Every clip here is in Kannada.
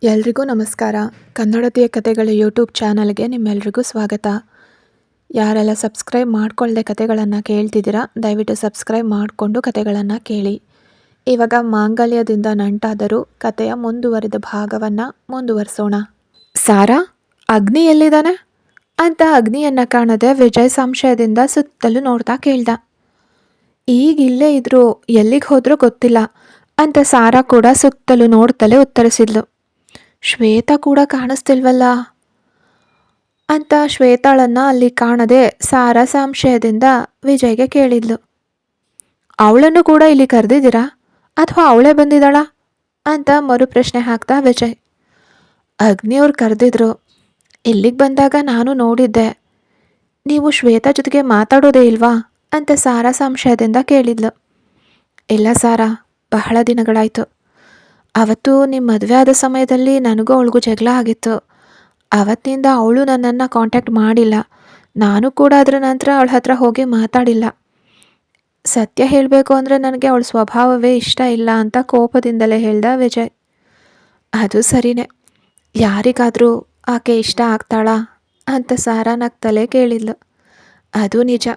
ಎಲ್ರಿಗೂ ನಮಸ್ಕಾರ. ಕನ್ನಡತಿಯ ಕತೆಗಳ ಯೂಟ್ಯೂಬ್ ಚಾನಲ್ಗೆ ನಿಮ್ಮೆಲ್ರಿಗೂ ಸ್ವಾಗತ. ಯಾರೆಲ್ಲ ಸಬ್ಸ್ಕ್ರೈಬ್ ಮಾಡ್ಕೊಳ್ಳದೆ ಕತೆಗಳನ್ನು ಕೇಳ್ತಿದ್ದೀರಾ, ದಯವಿಟ್ಟು ಸಬ್ಸ್ಕ್ರೈಬ್ ಮಾಡಿಕೊಂಡು ಕತೆಗಳನ್ನು ಕೇಳಿ. ಇವಾಗ ಮಾಂಗಲ್ಯದಿಂದ ನಂಟಾದರೂ ಕತೆಯ ಮುಂದುವರಿದ ಭಾಗವನ್ನು ಮುಂದುವರಿಸೋಣ. ಸಾರಾ, ಅಗ್ನಿ ಎಲ್ಲಿದ್ದಾನೆ ಅಂತ ಅಗ್ನಿಯನ್ನು ಕಾಣದೆ ವಿಜಯ್ ಸಂಶಯದಿಂದ ಸುತ್ತಲೂ ನೋಡ್ತಾ ಕೇಳ್ದ. ಈಗ ಇಲ್ಲೇ ಇದ್ರು, ಎಲ್ಲಿಗೆ ಹೋದ್ರೂ ಗೊತ್ತಿಲ್ಲ ಅಂತ ಸಾರಾ ಕೂಡ ಸುತ್ತಲೂ ನೋಡ್ತಲೇ ಉತ್ತರಿಸಿದ್ಲು. ಶ್ವೇತಾ ಕೂಡ ಕಾಣಿಸ್ತಿಲ್ವಲ್ಲ ಅಂತ ಶ್ವೇತಾಳನ್ನ ಅಲ್ಲಿ ಕಾಣದೆ ಸಾರಾ ಸಂಶಯದಿಂದ ವಿಜಯ್ಗೆ ಕೇಳಿದ್ಲು. ಅವಳನ್ನು ಕೂಡ ಇಲ್ಲಿ ಕರೆದಿದ್ದೀರಾ ಅಥವಾ ಅವಳೇ ಬಂದಿದ್ದಾಳ ಅಂತ ಮರು ಪ್ರಶ್ನೆ ಹಾಕ್ತಾ ವಿಜಯ್. ಅಗ್ನಿಯವ್ರು ಕರೆದಿದ್ರು, ಇಲ್ಲಿಗೆ ಬಂದಾಗ ನಾನು ನೋಡಿದ್ದೆ. ನೀವು ಶ್ವೇತಾ ಜೊತೆಗೆ ಮಾತಾಡೋದೇ ಇಲ್ವಾ ಅಂತ ಸಾರಾ ಸಂಶಯದಿಂದ ಕೇಳಿದ್ಲು. ಇಲ್ಲ ಸಾರಾ, ಬಹಳ ದಿನಗಳಾಯಿತು. ಅವತ್ತು ನಿಮ್ಮ ಮದುವೆ ಆದ ಸಮಯದಲ್ಲಿ ನನಗೂ ಅವಳಿಗೂ ಜಗಳ ಆಗಿತ್ತು. ಅವತ್ತಿನಿಂದ ಅವಳು ನನ್ನನ್ನು ಕಾಂಟ್ಯಾಕ್ಟ್ ಮಾಡಿಲ್ಲ. ನಾನು ಕೂಡ ಅದರ ನಂತರ ಅವಳ ಹತ್ರ ಹೋಗಿ ಮಾತಾಡಿಲ್ಲ. ಸತ್ಯ ಹೇಳಬೇಕು ಅಂದರೆ ನನಗೆ ಅವಳ ಸ್ವಭಾವವೇ ಇಷ್ಟ ಇಲ್ಲ ಅಂತ ಕೋಪದಿಂದಲೇ ಹೇಳ್ದ ವಿಜಯ್. ಅದು ಸರಿನೇ, ಯಾರಿಗಾದರೂ ಆಕೆ ಇಷ್ಟ ಆಗ್ತಾಳಾ ಅಂತ ಸಾರಾ ನಗ್ತಲೇ ಕೇಳಿದ್ಲು. ಅದು ನಿಜ,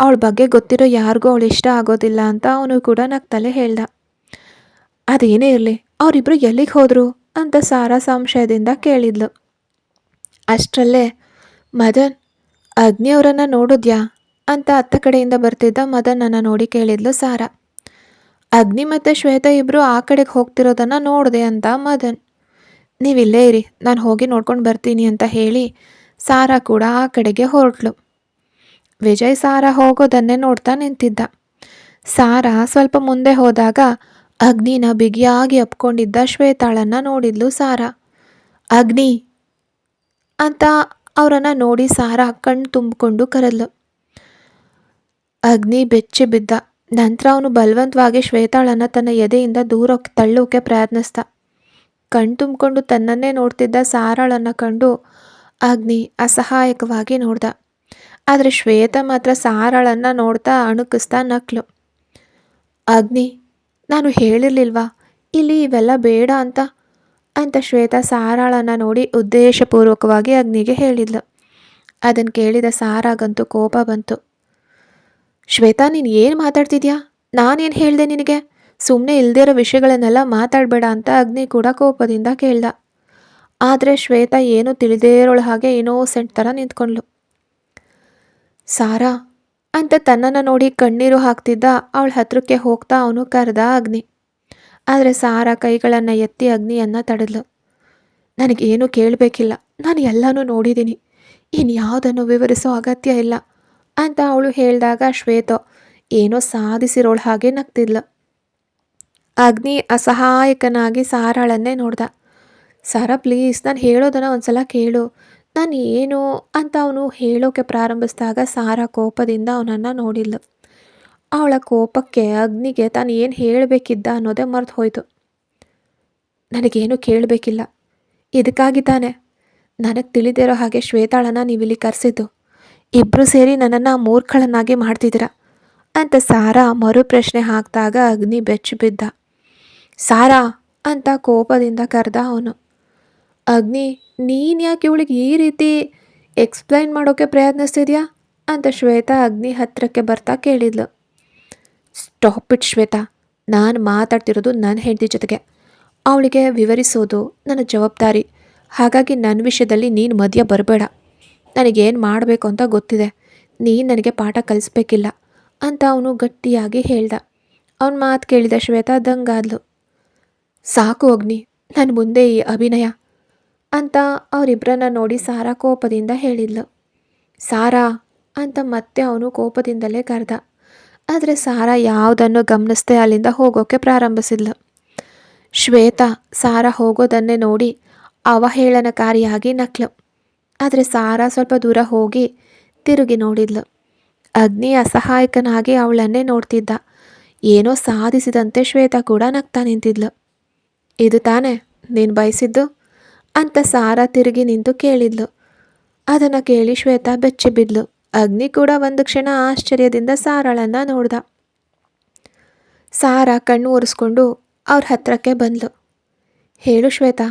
ಅವಳ ಬಗ್ಗೆ ಗೊತ್ತಿರೋ ಯಾರಿಗೂ ಅವಳು ಇಷ್ಟ ಆಗೋದಿಲ್ಲ ಅಂತ ಅವನು ಕೂಡ ನಗ್ತಲೇ ಹೇಳ್ದ. ಅದೇನೇ ಇರಲಿ, ಅವರಿಬ್ಬರು ಎಲ್ಲಿಗೆ ಹೋದರು ಅಂತ ಸಾರಾ ಸಂಶಯದಿಂದ ಕೇಳಿದ್ಲು. ಅಷ್ಟರಲ್ಲೇ ಮದನ್, ಅಗ್ನಿಯವರನ್ನು ನೋಡಿದ್ಯಾ ಅಂತ ಅತ್ತ ಕಡೆಯಿಂದ ಬರ್ತಿದ್ದ ಮದನನ್ನು ನೋಡಿ ಕೇಳಿದ್ಲು ಸಾರಾ. ಅಗ್ನಿ ಮತ್ತು ಶ್ವೇತಾ ಇಬ್ಬರು ಆ ಕಡೆಗೆ ಹೋಗ್ತಿರೋದನ್ನು ನೋಡಿದೆ ಅಂತ ಮದನ್. ನೀವಿಲ್ಲೇ ಇರಿ, ನಾನು ಹೋಗಿ ನೋಡ್ಕೊಂಡು ಬರ್ತೀನಿ ಅಂತ ಹೇಳಿ ಸಾರಾ ಕೂಡ ಆ ಕಡೆಗೆ ಹೊರಟ್ಲು. ವಿಜಯ್ ಸಾರಾ ಹೋಗೋದನ್ನೇ ನೋಡ್ತಾ ನಿಂತಿದ್ದ. ಸಾರಾ ಸ್ವಲ್ಪ ಮುಂದೆ ಹೋದಾಗ ಅಗ್ನಿನ ಬಿಗಿಯಾಗಿ ಅಪ್ಕೊಂಡಿದ್ದ ಶ್ವೇತಾಳನ್ನು ನೋಡಿದ್ಲು ಸಾರಾ. ಅಗ್ನಿ ಅಂತ ಅವರನ್ನು ನೋಡಿ ಸಾರಾ ಕಣ್ಣು ತುಂಬಿಕೊಂಡು ಕರೆದ್ಲು. ಅಗ್ನಿ ಬೆಚ್ಚಿ ಬಿದ್ದ. ನಂತರ ಅವನು ಬಲವಂತವಾಗಿ ಶ್ವೇತಾಳನ್ನು ತನ್ನ ಎದೆಯಿಂದ ದೂರ ತಳ್ಳೋಕೆ ಪ್ರಯತ್ನಿಸ್ದ. ಕಣ್ಣು ತುಂಬಿಕೊಂಡು ತನ್ನನ್ನೇ ನೋಡ್ತಿದ್ದ ಸಾರಾಳನ್ನು ಕಂಡು ಅಗ್ನಿ ಅಸಹಾಯಕವಾಗಿ ನೋಡ್ದ. ಆದರೆ ಶ್ವೇತಾ ಮಾತ್ರ ಸಾರಾಳನ್ನು ನೋಡ್ತಾ ಅಣುಕಿಸ್ತಾ ನಕ್ಲು. ಅಗ್ನಿ, ನಾನು ಹೇಳಿರ್ಲಿಲ್ವಾ ಇಲ್ಲಿ ಇವೆಲ್ಲ ಬೇಡ ಅಂತ ಅಂತ ಶ್ವೇತಾ ಸಾರಾಳನ್ನು ನೋಡಿ ಉದ್ದೇಶಪೂರ್ವಕವಾಗಿ ಅಗ್ನಿಗೆ ಹೇಳಿದ್ಲು. ಅದನ್ನು ಕೇಳಿದ ಸಾರಾಗಂತೂ ಕೋಪ ಬಂತು. ಶ್ವೇತಾ, ನೀನು ಏನು ಮಾತಾಡ್ತಿದ್ಯಾ? ನಾನೇನು ಹೇಳಿದೆ ನಿನಗೆ? ಸುಮ್ಮನೆ ಇಲ್ದಿರೋ ವಿಷಯಗಳನ್ನೆಲ್ಲ ಮಾತಾಡಬೇಡ ಅಂತ ಅಗ್ನಿ ಕೂಡ ಕೋಪದಿಂದ ಕೇಳ್ದ. ಆದರೆ ಶ್ವೇತಾ ಏನೂ ತಿಳಿದೇ ಇರೋಳ ಹಾಗೆ ಇನ್ನೋಸೆಂಟ್ ಥರ ನಿಂತ್ಕೊಂಡ್ಲು. ಸಾರಾ ಅಂತ ತನ್ನನ್ನು ನೋಡಿ ಕಣ್ಣೀರು ಹಾಕ್ತಿದ್ದ ಅವಳ ಹತ್ರಕ್ಕೆ ಹೋಗ್ತಾ ಅವನು ಕರೆದ ಅಗ್ನಿ. ಆದರೆ ಸಾರಾ ಕೈಗಳನ್ನು ಎತ್ತಿ ಅಗ್ನಿಯನ್ನು ತಡೆದ್ಲು. ನನಗೇನು ಕೇಳಬೇಕಿಲ್ಲ, ನಾನು ಎಲ್ಲನೂ ನೋಡಿದ್ದೀನಿ, ಇನ್ಯಾವುದನ್ನು ವಿವರಿಸೋ ಅಗತ್ಯ ಇಲ್ಲ ಅಂತ ಅವಳು ಹೇಳಿದಾಗ ಶ್ವೇತಾ ಏನೋ ಸಾಧಿಸಿರೋಳ ಹಾಗೆ ನಗ್ತಿದ್ಲು. ಅಗ್ನಿ ಅಸಹಾಯಕನಾಗಿ ಸಾರಾಳನ್ನೇ ನೋಡ್ದ. ಸಾರಾ ಪ್ಲೀಸ್, ನಾನು ಹೇಳೋದನ್ನು ಒಂದ್ಸಲ ಕೇಳು, ನಾನು ಏನು ಅಂತ ಅವನು ಹೇಳೋಕೆ ಪ್ರಾರಂಭಿಸಿದಾಗ ಸಾರಾ ಕೋಪದಿಂದ ಅವನನ್ನು ನೋಡಿದ್ಲು. ಅವಳ ಕೋಪಕ್ಕೆ ಅಗ್ನಿಗೆ ತಾನು ಏನು ಹೇಳಬೇಕಿದ್ದ ಅನ್ನೋದೇ ಮರೆತು ಹೋಯಿತು. ನನಗೇನು ಕೇಳಬೇಕಿಲ್ಲ, ಇದಕ್ಕಾಗಿ ತಾನೆ ನನಗೆ ತಿಳಿದಿರೋ ಹಾಗೆ ಶ್ವೇತಾಳನ್ನು ನೀವಿಲ್ಲಿ ಕರೆಸಿದ್ದು. ಇಬ್ಬರು ಸೇರಿ ನನ್ನನ್ನು ಮೂರ್ಖಳನ್ನಾಗಿ ಮಾಡ್ತಿದ್ದೀರಾ ಅಂತ ಸಾರಾ ಮರು ಪ್ರಶ್ನೆ ಹಾಕಿದಾಗ ಅಗ್ನಿ ಬೆಚ್ಚಿ ಬಿದ್ದ. ಸಾರಾ ಅಂತ ಕೋಪದಿಂದ ಕರೆದ ಅವನು. ಅಗ್ನಿ, ನೀನು ಯಾಕೆ ಇವಳಿಗೆ ಈ ರೀತಿ ಎಕ್ಸ್ಪ್ಲೈನ್ ಮಾಡೋಕ್ಕೆ ಪ್ರಯತ್ನಿಸ್ತಿದ್ಯಾ ಅಂತ ಶ್ವೇತಾ ಅಗ್ನಿ ಹತ್ತಿರಕ್ಕೆ ಬರ್ತಾ ಕೇಳಿದ್ಲು. ಸ್ಟಾಪ್ ಇಟ್ ಶ್ವೇತಾ, ನಾನು ಮಾತಾಡ್ತಿರೋದು ನನ್ನ ಹೆಂಡತಿ ಜೊತೆಗೆ. ಅವಳಿಗೆ ವಿವರಿಸೋದು ನನ್ನ ಜವಾಬ್ದಾರಿ. ಹಾಗಾಗಿ ನನ್ನ ವಿಷಯದಲ್ಲಿ ನೀನು ಮಧ್ಯ ಬರಬೇಡ. ನನಗೇನು ಮಾಡಬೇಕು ಅಂತ ಗೊತ್ತಿದೆ, ನೀನು ನನಗೆ ಪಾಠ ಕಲಿಸ್ಬೇಕಿಲ್ಲ ಅಂತ ಅವನು ಗಟ್ಟಿಯಾಗಿ ಹೇಳ್ದ. ಅವನ ಮಾತು ಕೇಳಿದ ಶ್ವೇತಾ ದಂಗಾದ್ಲು. ಸಾಕು ಅಗ್ನಿ, ನನ್ನ ಮುಂದೆ ಈ ಅಭಿನಯ ಅಂತ ಅವರಿಬ್ಬರನ್ನ ನೋಡಿ ಸಾರಾ ಕೋಪದಿಂದ ಹೇಳಿದ್ಲು. ಸಾರಾ ಅಂತ ಮತ್ತೆ ಅವನು ಕೋಪದಿಂದಲೇ ಕರೆದ. ಆದರೆ ಸಾರಾ ಯಾವುದನ್ನು ಗಮನಿಸದೆ ಅಲ್ಲಿಂದ ಹೋಗೋಕ್ಕೆ ಪ್ರಾರಂಭಿಸಿದ್ಲು. ಶ್ವೇತಾ ಸಾರಾ ಹೋಗೋದನ್ನೇ ನೋಡಿ ಅವಹೇಳನಕಾರಿಯಾಗಿ ನಕ್ಲು. ಆದರೆ ಸಾರಾ ಸ್ವಲ್ಪ ದೂರ ಹೋಗಿ ತಿರುಗಿ ನೋಡಿದ್ಲು. ಅಗ್ನಿ ಅಸಹಾಯಕನಾಗಿ ಅವಳನ್ನೇ ನೋಡ್ತಿದ್ದ. ಏನೋ ಸಾಧಿಸಿದಂತೆ ಶ್ವೇತಾ ಕೂಡ ನಗ್ತಾ ನಿಂತಿದ್ಲು. ಇದು ತಾನೇ ನೀನು ಬಯಸಿದ್ದು ಅಂತ ಸಾರಾ ತಿರುಗಿ ನಿಂತು ಕೇಳಿದ್ಲು. ಅದನ್ನು ಕೇಳಿ ಶ್ವೇತಾ ಬೆಚ್ಚಿ ಬಿದ್ಲು. ಅಗ್ನಿ ಕೂಡ ಒಂದು ಕ್ಷಣ ಆಶ್ಚರ್ಯದಿಂದ ಸಾರಾಳನ್ನು ನೋಡ್ದ. ಸಾರಾ ಕಣ್ಣು ಒರೆಸ್ಕೊಂಡು ಅವ್ರ ಹತ್ರಕ್ಕೆ ಬಂದ್ಲು. ಹೇಳು ಶ್ವೇತಾ,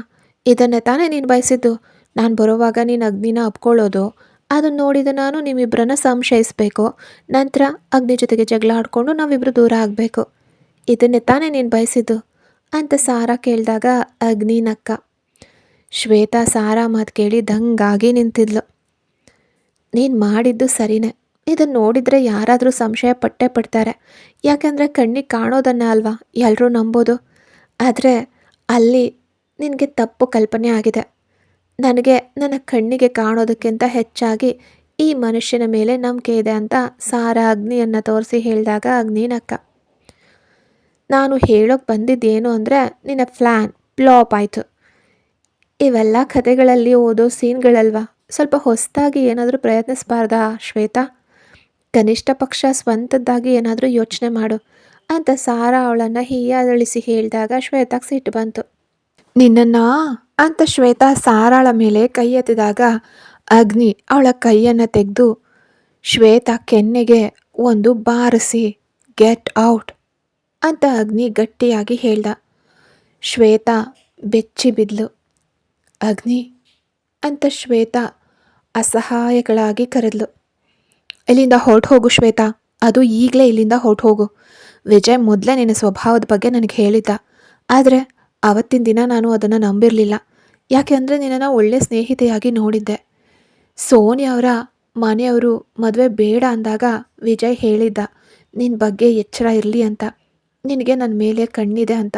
ಇದನ್ನೇ ತಾನೇ ನೀನು ಬಯಸಿದ್ದು. ನಾನು ಬರೋವಾಗ ನೀನು ಅಗ್ನಿನ ಅಪ್ಕೊಳ್ಳೋದು, ಅದನ್ನು ನೋಡಿದ ನಾನು ನಿಮ್ಮಿಬ್ಬರನ್ನ ಸಂಶಯಿಸಬೇಕು, ನಂತರ ಅಗ್ನಿ ಜೊತೆಗೆ ಜಗಳ ಆಡಿಕೊಂಡು ನಾವಿಬ್ಬರು ದೂರ ಆಗಬೇಕು. ಇದನ್ನೇ ತಾನೇ ನೀನು ಬಯಸಿದ್ದು ಅಂತ ಸಾರಾ ಕೇಳಿದಾಗ ಅಗ್ನಿ ನಕ್ಕ. ಶ್ವೇತಾ ಸಾರಾ ಮಾತು ಕೇಳಿ ದಂಗಾಗಿ ನಿಂತಿದ್ಲು. ನೀನು ಮಾಡಿದ್ದು ಸರಿನೇ. ಇದನ್ನು ನೋಡಿದರೆ ಯಾರಾದರೂ ಸಂಶಯ ಪಟ್ಟೇ ಪಡ್ತಾರೆ. ಯಾಕೆಂದರೆ ಕಣ್ಣಿಗೆ ಕಾಣೋದನ್ನ ಅಲ್ವಾ ಎಲ್ಲರೂ ನಂಬೋದು. ಆದರೆ ಅಲ್ಲಿ ನಿನಗೆ ತಪ್ಪು ಕಲ್ಪನೆ ಆಗಿದೆ. ನನಗೆ ನನ್ನ ಕಣ್ಣಿಗೆ ಕಾಣೋದಕ್ಕಿಂತ ಹೆಚ್ಚಾಗಿ ಈ ಮನುಷ್ಯನ ಮೇಲೆ ನಂಬಿಕೆ ಇದೆ ಅಂತ ಸಾರಾ ಅಗ್ನಿಯನ್ನು ತೋರಿಸಿ ಹೇಳಿದಾಗ ಅಗ್ನಿ ನಕ್ಕ. ನಾನು ಹೇಳೋಕೆ ಬಂದಿದ್ದೇನು ಅಂದರೆ ನಿನ್ನ ಪ್ಲ್ಯಾನ್ ಫ್ಲಾಪ್ ಆಯಿತು. ಇವೆಲ್ಲ ಕಥೆಗಳಲ್ಲಿ ಓದೋ ಸೀನ್ಗಳಲ್ವಾ, ಸ್ವಲ್ಪ ಹೊಸದಾಗಿ ಏನಾದರೂ ಪ್ರಯತ್ನಿಸಬಾರ್ದಾ ಶ್ವೇತಾ? ಕನಿಷ್ಠ ಪಕ್ಷ ಸ್ವಂತದ್ದಾಗಿ ಏನಾದರೂ ಯೋಚನೆ ಮಾಡು ಅಂತ ಸಾರಾ ಅವಳನ್ನು ಹೀಯಾಳಿಸಿ ಹೇಳಿದಾಗ ಶ್ವೇತಾಗೆ ಸಿಟ್ಟು ಬಂತು. ನಿನ್ನನ್ನು ಅಂತ ಶ್ವೇತಾ ಸಾರಾಳ ಮೇಲೆ ಕೈ ಎತ್ತಿದಾಗ ಅಗ್ನಿ ಅವಳ ಕೈಯನ್ನು ತೆಗೆದು ಶ್ವೇತಾ ಕೆನ್ನೆಗೆ ಒಂದು ಬಾರಿಸಿ ಗೆಟ್ ಔಟ್ ಅಂತ ಅಗ್ನಿ ಗಟ್ಟಿಯಾಗಿ ಹೇಳ್ದ. ಶ್ವೇತಾ ಬೆಚ್ಚಿ ಬಿದ್ಲು. ಅಗ್ನಿ ಅಂತ ಶ್ವೇತಾ ಅಸಹಾಯಗಳಾಗಿ ಕರೆದ್ಲು. ಇಲ್ಲಿಂದ ಹೊರಟು ಹೋಗು ಶ್ವೇತಾ, ಅದು ಈಗಲೇ ಇಲ್ಲಿಂದ ಹೊರಟು ಹೋಗು. ವಿಜಯ್ ಮೊದಲೇ ನಿನ್ನ ಸ್ವಭಾವದ ಬಗ್ಗೆ ನನಗೆ ಹೇಳಿದ್ದ, ಆದರೆ ಆವತ್ತಿನ ದಿನ ನಾನು ಅದನ್ನು ನಂಬಿರಲಿಲ್ಲ. ಯಾಕೆ ಅಂದರೆ ನಿನ್ನನ್ನು ಒಳ್ಳೆ ಸ್ನೇಹಿತೆಯಾಗಿ ನೋಡಿದ್ದೆ. ಸೋನಿ ಅವರ ಮನೆಯವರು ಮದುವೆ ಬೇಡ ಅಂದಾಗ ವಿಜಯ್ ಹೇಳಿದ್ದ ನಿನ್ನ ಬಗ್ಗೆ ಎಚ್ಚರ ಇರಲಿ ಅಂತ, ನಿನಗೆ ನನ್ನ ಮೇಲೆ ಕಣ್ಣಿದೆ ಅಂತ.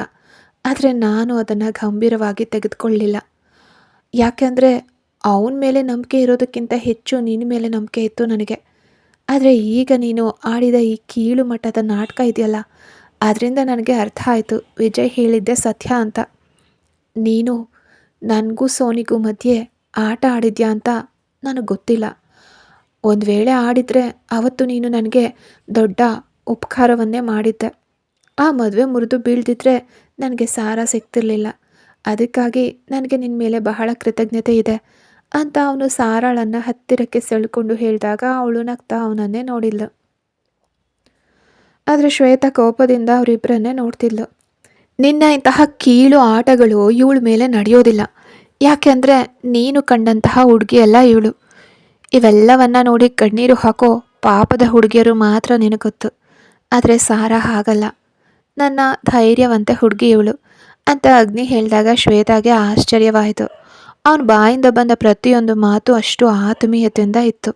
ಆದರೆ ನಾನು ಅದನ್ನು ಗಂಭೀರವಾಗಿ ತೆಗೆದುಕೊಳ್ಳಲಿಲ್ಲ. ಯಾಕೆಂದರೆ ಅವನ ಮೇಲೆ ನಂಬಿಕೆ ಇರೋದಕ್ಕಿಂತ ಹೆಚ್ಚು ನಿನ್ನ ಮೇಲೆ ನಂಬಿಕೆ ಇತ್ತು ನನಗೆ. ಆದರೆ ಈಗ ನೀನು ಆಡಿದ ಈ ಕೀಳು ಮಟ್ಟದ ನಾಟಕ ಇದೆಯಲ್ಲ, ಅದರಿಂದ ನನಗೆ ಅರ್ಥ ಆಯಿತು ವಿಜಯ್ ಹೇಳಿದ್ದೆ ಸತ್ಯ ಅಂತ. ನೀನು ನನಗೂ ಸೋನಿಗೂ ಮಧ್ಯೆ ಆಟ ಆಡಿದ್ಯಾ ಅಂತ ನನಗೆ ಗೊತ್ತಿಲ್ಲ. ಒಂದು ವೇಳೆ ಆಡಿದರೆ ಅವತ್ತು ನೀನು ನನಗೆ ದೊಡ್ಡ ಉಪಕಾರವನ್ನೇ ಮಾಡಿದ್ದೆ. ಆ ಮದುವೆ ಮುರಿದು ಬೀಳ್ದಿದ್ರೆ ನನಗೆ ಸಾರ ಸಿಗ್ತಿರ್ಲಿಲ್ಲ. ಅದಕ್ಕಾಗಿ ನನಗೆ ನಿನ್ನ ಮೇಲೆ ಬಹಳ ಕೃತಜ್ಞತೆ ಇದೆ ಅಂತ ಅವನು ಸಾರಾಳನ್ನು ಹತ್ತಿರಕ್ಕೆ ಸೆಳ್ಕೊಂಡು ಹೇಳಿದಾಗ ಅವಳು ನಗ್ತಾ ಅವನನ್ನೇ ನೋಡಿದ್ಲು. ಆದರೆ ಶ್ವೇತಾ ಕೋಪದಿಂದ ಅವರಿಬ್ಬರನ್ನೇ ನೋಡ್ತಿದ್ಲು. ನಿನ್ನ ಇಂತಹ ಕೀಳು ಆಟಗಳು ಇವಳ ಮೇಲೆ ನಡೆಯೋದಿಲ್ಲ. ಯಾಕೆಂದರೆ ನೀನು ಕಂಡಂತಹ ಹುಡುಗಿಯಲ್ಲ ಇವಳು. ಇವೆಲ್ಲವನ್ನ ನೋಡಿ ಕಣ್ಣೀರು ಹಾಕೋ ಪಾಪದ ಹುಡುಗಿಯರು ಮಾತ್ರ ನಿನಗೊತ್ತು. ಆದರೆ ಸಾರಾ ಹಾಗಲ್ಲ, ನನ್ನ ಧೈರ್ಯವಂತೆ ಹುಡುಗಿ ಇವಳು ಅಂತ ಅಗ್ನಿ ಹೇಳಿದಾಗ ಶ್ವೇತಾಗೆ ಆಶ್ಚರ್ಯವಾಯಿತು. ಅವನ ಬಾಯಿಂದ ಬಂದ ಪ್ರತಿಯೊಂದು ಮಾತು ಅಷ್ಟು ಆತ್ಮೀಯತೆಯಿಂದ ಇತ್ತು.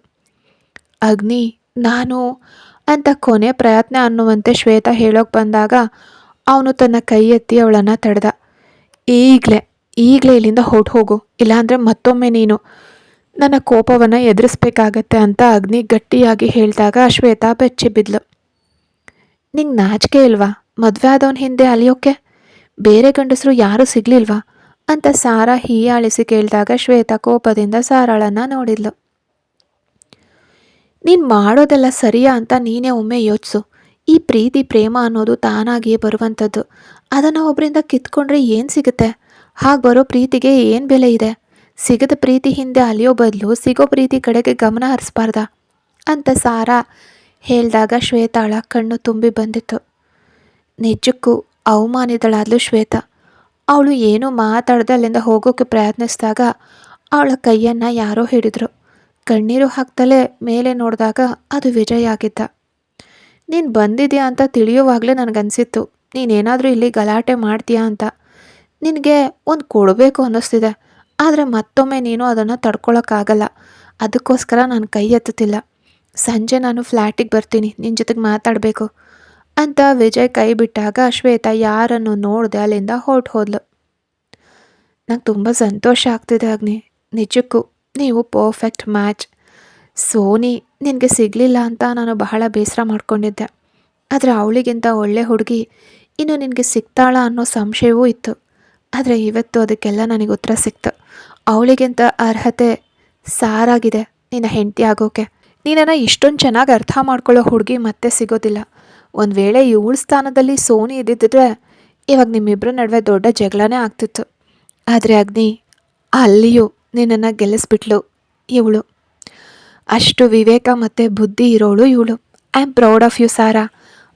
ಅಗ್ನಿ ನಾನು ಅಂತ ಕೊನೆ ಪ್ರಯತ್ನ ಅನ್ನುವಂತೆ ಶ್ವೇತಾ ಹೇಳೋಕೆ ಬಂದಾಗ ಅವನು ತನ್ನ ಕೈ ಎತ್ತಿ ಅವಳನ್ನು ತಡೆದ. ಈಗಲೇ ಇಲ್ಲಿಂದ ಹೊರಟು ಹೋಗು, ಇಲ್ಲಾಂದರೆ ಮತ್ತೊಮ್ಮೆ ನೀನು ನನ್ನ ಕೋಪವನ್ನು ಎದುರಿಸ್ಬೇಕಾಗತ್ತೆ ಅಂತ ಅಗ್ನಿ ಗಟ್ಟಿಯಾಗಿ ಹೇಳಿದಾಗ ಶ್ವೇತಾ ಬೆಚ್ಚಿ ಬಿದ್ಲು. ನಿಂಗೆ ನಾಚಿಕೆ ಇಲ್ವಾ ಮದುವೆ ಆದವನ ಹಿಂದೆ ಅಲಿಯೋಕ್ಕೆ? ಬೇರೆ ಗಂಡಸರು ಯಾರೂ ಸಿಗಲಿಲ್ವಾ ಅಂತ ಸಾರಾ ಹೀಯಾಳಿಸಿ ಕೇಳಿದಾಗ ಶ್ವೇತಾ ಕೋಪದಿಂದ ಸಾರಾಳನ್ನು ನೋಡಿದ್ಲು. ನೀನು ಮಾಡೋದೆಲ್ಲ ಸರಿಯಾ ಅಂತ ನೀನೇ ಒಮ್ಮೆ ಯೋಚಿಸು. ಈ ಪ್ರೀತಿ ಪ್ರೇಮ ಅನ್ನೋದು ತಾನಾಗಿಯೇ ಬರುವಂಥದ್ದು. ಅದನ್ನು ಒಬ್ಬರಿಂದ ಕಿತ್ಕೊಂಡ್ರೆ ಏನು ಸಿಗುತ್ತೆ? ಹಾಗೆ ಬರೋ ಪ್ರೀತಿಗೆ ಏನು ಬೆಲೆ ಇದೆ? ಸಿಗದ ಪ್ರೀತಿ ಹಿಂದೆ ಅಲಿಯೋ ಬದಲು ಸಿಗೋ ಪ್ರೀತಿ ಕಡೆಗೆ ಗಮನ ಹರಿಸ್ಬಾರ್ದ ಅಂತ ಸಾರಾ ಹೇಳಿದಾಗ ಶ್ವೇತಾಳ ಕಣ್ಣು ತುಂಬಿ ಬಂದಿತ್ತು. ನಿಜಕ್ಕೂ ಅವಮಾನಿತಳಾದ್ಲು ಶ್ವೇತಾ. ಅವಳು ಏನೂ ಮಾತಾಡದೆ ಅಲ್ಲಿಂದ ಹೋಗೋಕ್ಕೆ ಪ್ರಯತ್ನಿಸಿದಾಗ ಅವಳ ಕೈಯನ್ನು ಯಾರೋ ಹಿಡಿದ್ರು. ಕಣ್ಣೀರು ಹಾಕ್ತಲೇ ಮೇಲೆ ನೋಡಿದಾಗ ಅದು ವಿಜಯ್ ಆಗಿದ್ದ. ನೀನು ಬಂದಿದ್ಯಾ ಅಂತ ತಿಳಿಯುವಾಗಲೇ ನನಗನ್ಸಿತ್ತು ನೀನೇನಾದರೂ ಇಲ್ಲಿ ಗಲಾಟೆ ಮಾಡ್ತೀಯಾ ಅಂತ. ನಿನಗೆ ಒಂದು ಕೊಡಬೇಕು ಅನ್ನಿಸ್ತಿದೆ, ಆದರೆ ಮತ್ತೊಮ್ಮೆ ನೀನು ಅದನ್ನು ತಡ್ಕೊಳಕ್ಕಾಗಲ್ಲ. ಅದಕ್ಕೋಸ್ಕರ ನಾನು ಕೈ ಎತ್ತುತ್ತಿಲ್ಲ. ಸಂಜೆ ನಾನು ಫ್ಲ್ಯಾಟಿಗೆ ಬರ್ತೀನಿ, ನಿನ್ನ ಜೊತೆಗೆ ಮಾತಾಡಬೇಕು ಅಂತ ವಿಜಯ್ ಕೈ ಬಿಟ್ಟಾಗ ಶ್ವೇತಾ ಯಾರನ್ನು ನೋಡಿದೆ ಅಲ್ಲಿಂದ ಹೊರಟು ಹೋದ್ಲು. ನಂಗೆ ತುಂಬ ಸಂತೋಷ ಆಗ್ತಿದೆ ಅಗ್ನಿ. ನಿಜಕ್ಕೂ ನೀವು ಪರ್ಫೆಕ್ಟ್ ಮ್ಯಾಚ್. ಸೋನಿ ನಿನಗೆ ಸಿಗಲಿಲ್ಲ ಅಂತ ನಾನು ಬಹಳ ಬೇಸರ ಮಾಡ್ಕೊಂಡಿದ್ದೆ. ಆದರೆ ಅವಳಿಗಿಂತ ಒಳ್ಳೆ ಹುಡುಗಿ ಇನ್ನು ನಿನಗೆ ಸಿಗ್ತಾಳ ಅನ್ನೋ ಸಂಶಯವೂ ಇತ್ತು. ಆದರೆ ಇವತ್ತು ಅದಕ್ಕೆಲ್ಲ ನನಗೆ ಉತ್ತರ ಸಿಕ್ತು. ಅವಳಿಗಿಂತ ಅರ್ಹತೆ ಸಾರಾಗಿದೆ ನಿನ್ನ ಹೆಂಡತಿ ಆಗೋಕೆ. ನೀನನ್ನು ಇಷ್ಟೊಂದು ಚೆನ್ನಾಗಿ ಅರ್ಥ ಮಾಡ್ಕೊಳ್ಳೋ ಹುಡುಗಿ ಮತ್ತೆ ಸಿಗೋದಿಲ್ಲ. ಒಂದು ವೇಳೆ ಇವಳ ಸ್ಥಾನದಲ್ಲಿ ಸೋನಿ ಇದ್ದಿದ್ದರೆ ಇವಾಗ ನಿಮ್ಮಿಬ್ಬರ ನಡುವೆ ದೊಡ್ಡ ಜಗಳನೇ ಆಗ್ತಿತ್ತು. ಆದರೆ ಅಗ್ನಿ ಅಲ್ಲಿಯೂ ನಿನ್ನನ್ನು ಗೆಲ್ಲಿಸ್ಬಿಟ್ಲು ಇವಳು. ಅಷ್ಟು ವಿವೇಕ ಮತ್ತು ಬುದ್ಧಿ ಇರೋಳು ಇವಳು. I am proud of you Sara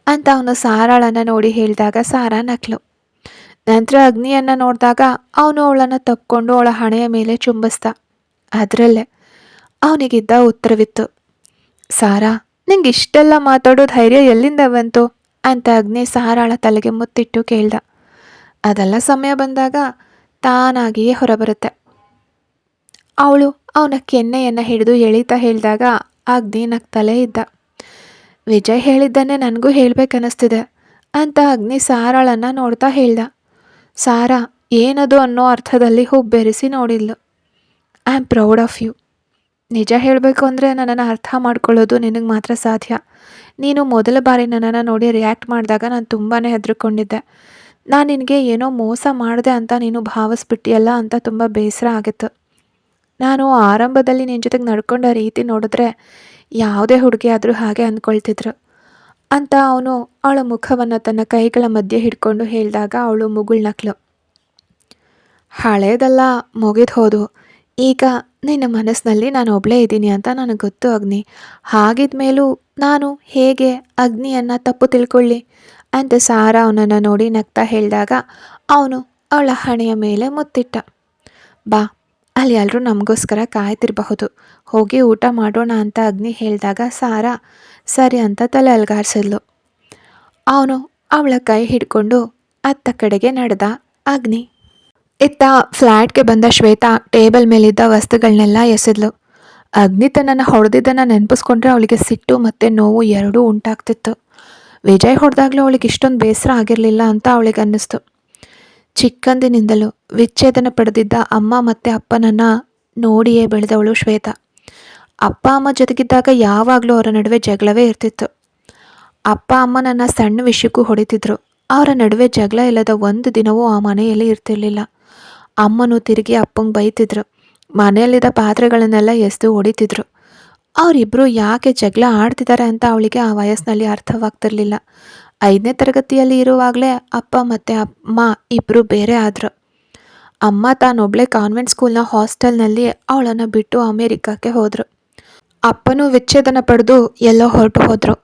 ಅಂತ ಅವನು ಸಾರಾಳನ್ನು ನೋಡಿ ಹೇಳಿದಾಗ ಸಾರಾ ನಕ್ಲು. ನಂತರ ಅಗ್ನಿಯನ್ನು ನೋಡಿದಾಗ ಅವನು ಅವಳನ್ನು ತಪ್ಕೊಂಡು ಅವಳ ಹಣೆಯ ಮೇಲೆ ಚುಂಬಿಸ್ದ. ಅದರಲ್ಲೇ ಅವನಿಗಿದ್ದ ಉತ್ತರವಿತ್ತು. ಸಾರಾ, ನಿಂಗೆ ಇಷ್ಟೆಲ್ಲ ಮಾತಾಡೋ ಧೈರ್ಯ ಎಲ್ಲಿಂದ ಬಂತು ಅಂತ ಅಗ್ನಿ ಸಾರಾಳ ತಲೆಗೆ ಮುತ್ತಿಟ್ಟು ಕೇಳ್ದ. ಅದೆಲ್ಲ ಸಮಯ ಬಂದಾಗ ತಾನಾಗಿಯೇ ಹೊರಬರುತ್ತೆ. ಅವಳು ಅವನ ಕೆನ್ನೆಯನ್ನು ಹಿಡಿದು ಎಳಿತಾ ಹೇಳಿದಾಗ ಅಗ್ನಿ ನಗ್ತಲೇ ಇದ್ದ. ವಿಜಯ್ ಹೇಳಿದ್ದನ್ನೇ ನನಗೂ ಹೇಳ್ಬೇಕನ್ನಿಸ್ತಿದೆ ಅಂತ ಅಗ್ನಿ ಸಾರಾಳನ್ನು ನೋಡ್ತಾ ಹೇಳ್ದ. ಸಾರಾ ಏನದು ಅನ್ನೋ ಅರ್ಥದಲ್ಲಿ ಹುಬ್ಬೆರೆಸಿ ನೋಡಿದ್ಲು. I am proud of you. ನಿಜ ಹೇಳಬೇಕು ಅಂದರೆ ನನ್ನನ್ನು ಅರ್ಥ ಮಾಡ್ಕೊಳ್ಳೋದು ನಿನಗೆ ಮಾತ್ರ ಸಾಧ್ಯ. ನೀನು ಮೊದಲ ಬಾರಿ ನನ್ನನ್ನು ನೋಡಿ ರಿಯಾಕ್ಟ್ ಮಾಡಿದಾಗ ನಾನು ತುಂಬಾ ಹೆದರ್ಕೊಂಡಿದ್ದೆ. ನಾನು ನಿನಗೆ ಏನೋ ಮೋಸ ಮಾಡಿದೆ ಅಂತ ನೀನು ಭಾವಿಸ್ಬಿಟ್ಟಿಯಲ್ಲ ಅಂತ ತುಂಬ ಬೇಸರ ಆಗಿತ್ತು. ನಾನು ಆರಂಭದಲ್ಲಿ ನಿನ್ನ ಜೊತೆಗೆ ನಡ್ಕೊಂಡ ರೀತಿ ನೋಡಿದ್ರೆ ಯಾವುದೇ ಹುಡುಗಿ ಆದರೂ ಹಾಗೆ ಅಂದ್ಕೊಳ್ತಿದ್ರು ಅಂತ ಅವನು ಅವಳ ಮುಖವನ್ನು ತನ್ನ ಕೈಗಳ ಮಧ್ಯೆ ಹಿಡ್ಕೊಂಡು ಹೇಳಿದಾಗ ಅವಳು ಮುಗುಳ್ನಕ್ಳು. ಹಳೇದೆಲ್ಲ ಮುಗಿದು ಹೋದು. ಈಗ ನಿನ್ನ ಮನಸ್ಸಿನಲ್ಲಿ ನಾನು ಒಬ್ಬಳೇ ಇದ್ದೀನಿ ಅಂತ ನನಗೆ ಗೊತ್ತು ಅಗ್ನಿ. ಹಾಗಿದ್ಮೇಲೂ ನಾನು ಹೇಗೆ ಅಗ್ನಿಯನ್ನು ತಪ್ಪು ತಿಳ್ಕೊಳ್ಳಿ ಅಂತ ಸಾರಾ ಅವನನ್ನು ನೋಡಿ ನಗ್ತಾ ಹೇಳಿದಾಗ ಅವನು ಅವಳ ಹಣೆಯ ಮೇಲೆ ಮುತ್ತಿಟ್ಟ. ಬಾ, ಅಲ್ಲಿ ಎಲ್ಲರೂ ನಮಗೋಸ್ಕರ ಕಾಯ್ತಿರಬಹುದು, ಹೋಗಿ ಊಟ ಮಾಡೋಣ ಅಂತ ಅಗ್ನಿ ಹೇಳಿದಾಗ ಸಾರಾ ಸರಿ ಅಂತ ತಲೆ ಅಲ್ಗಾರಿಸಿದ್ಲು. ಅವನು ಅವಳ ಕೈ ಹಿಡ್ಕೊಂಡು ಅತ್ತ ಕಡೆಗೆ ನಡೆದ ಅಗ್ನಿ. ಇತ್ತ ಫ್ಲ್ಯಾಟ್ಗೆ ಬಂದ ಶ್ವೇತಾ ಟೇಬಲ್ ಮೇಲಿದ್ದ ವಸ್ತುಗಳನ್ನೆಲ್ಲ ಎಸೆದ್ಲು. ಅಗ್ನಿ ತನ್ನನ್ನು ಹೊಡೆದಿದ್ದನ್ನು ನೆನಪಿಸ್ಕೊಂಡ್ರೆ ಅವಳಿಗೆ ಸಿಟ್ಟು ಮತ್ತು ನೋವು ಎರಡೂ ಉಂಟಾಗ್ತಿತ್ತು. ವಿಜಯ್ ಹೊಡೆದಾಗಲೂ ಅವಳಿಗೆ ಇಷ್ಟೊಂದು ಬೇಸರ ಆಗಿರಲಿಲ್ಲ ಅಂತ ಅವಳಿಗೆ ಅನ್ನಿಸ್ತು. ಚಿಕ್ಕಂದಿನಿಂದಲೂ ವಿಚ್ಛೇದನ ಪಡೆದಿದ್ದ ಅಮ್ಮ ಮತ್ತು ಅಪ್ಪನನ್ನು ನೋಡಿಯೇ ಬೆಳೆದವಳು ಶ್ವೇತಾ. ಅಪ್ಪ ಅಮ್ಮ ಜೊತೆಗಿದ್ದಾಗ ಯಾವಾಗಲೂ ಅವರ ನಡುವೆ ಜಗಳವೇ ಇರ್ತಿತ್ತು. ಅಪ್ಪ ಅಮ್ಮನನ್ನು ಸಣ್ಣ ವಿಷಯಕ್ಕೂ ಹೊಡಿತಿದ್ರು. ಅವರ ನಡುವೆ ಜಗಳ ಇಲ್ಲದ ಒಂದು ದಿನವೂ ಆ ಮನೆಯಲ್ಲಿ ಇರ್ತಿರ್ಲಿಲ್ಲ. ಅಮ್ಮನೂ ತಿರುಗಿ ಅಪ್ಪಂಗೆ ಬೈತಿದ್ರು. ಮನೆಯಲ್ಲಿದ್ದ ಪಾತ್ರೆಗಳನ್ನೆಲ್ಲ ಎಸೆದು ಹೊಡಿತಿದ್ರು. ಅವರಿಬ್ಬರು ಯಾಕೆ ಜಗಳ ಆಡ್ತಿದ್ದಾರೆ ಅಂತ ಅವಳಿಗೆ ಆ ವಯಸ್ಸಿನಲ್ಲಿ ಅರ್ಥವಾಗ್ತಿರ್ಲಿಲ್ಲ. 5ನೇ ತರಗತಿಯಲ್ಲಿ ಇರುವಾಗಲೇ ಅಪ್ಪ ಮತ್ತು ಅಮ್ಮ ಇಬ್ಬರು ಬೇರೆ ಆದರು. ಅಮ್ಮ ತಾನೊಬ್ಬಳೇ ಕಾನ್ವೆಂಟ್ ಸ್ಕೂಲ್ನ ಹಾಸ್ಟೆಲ್ನಲ್ಲಿ ಅವಳನ್ನು ಬಿಟ್ಟು ಅಮೇರಿಕಕ್ಕೆ ಹೋದರು. ಅಪ್ಪನೂ ವಿಚ್ಛೇದನ ಪಡೆದು ಎಲ್ಲೋ ಹೊರಟು ಹೋದರು.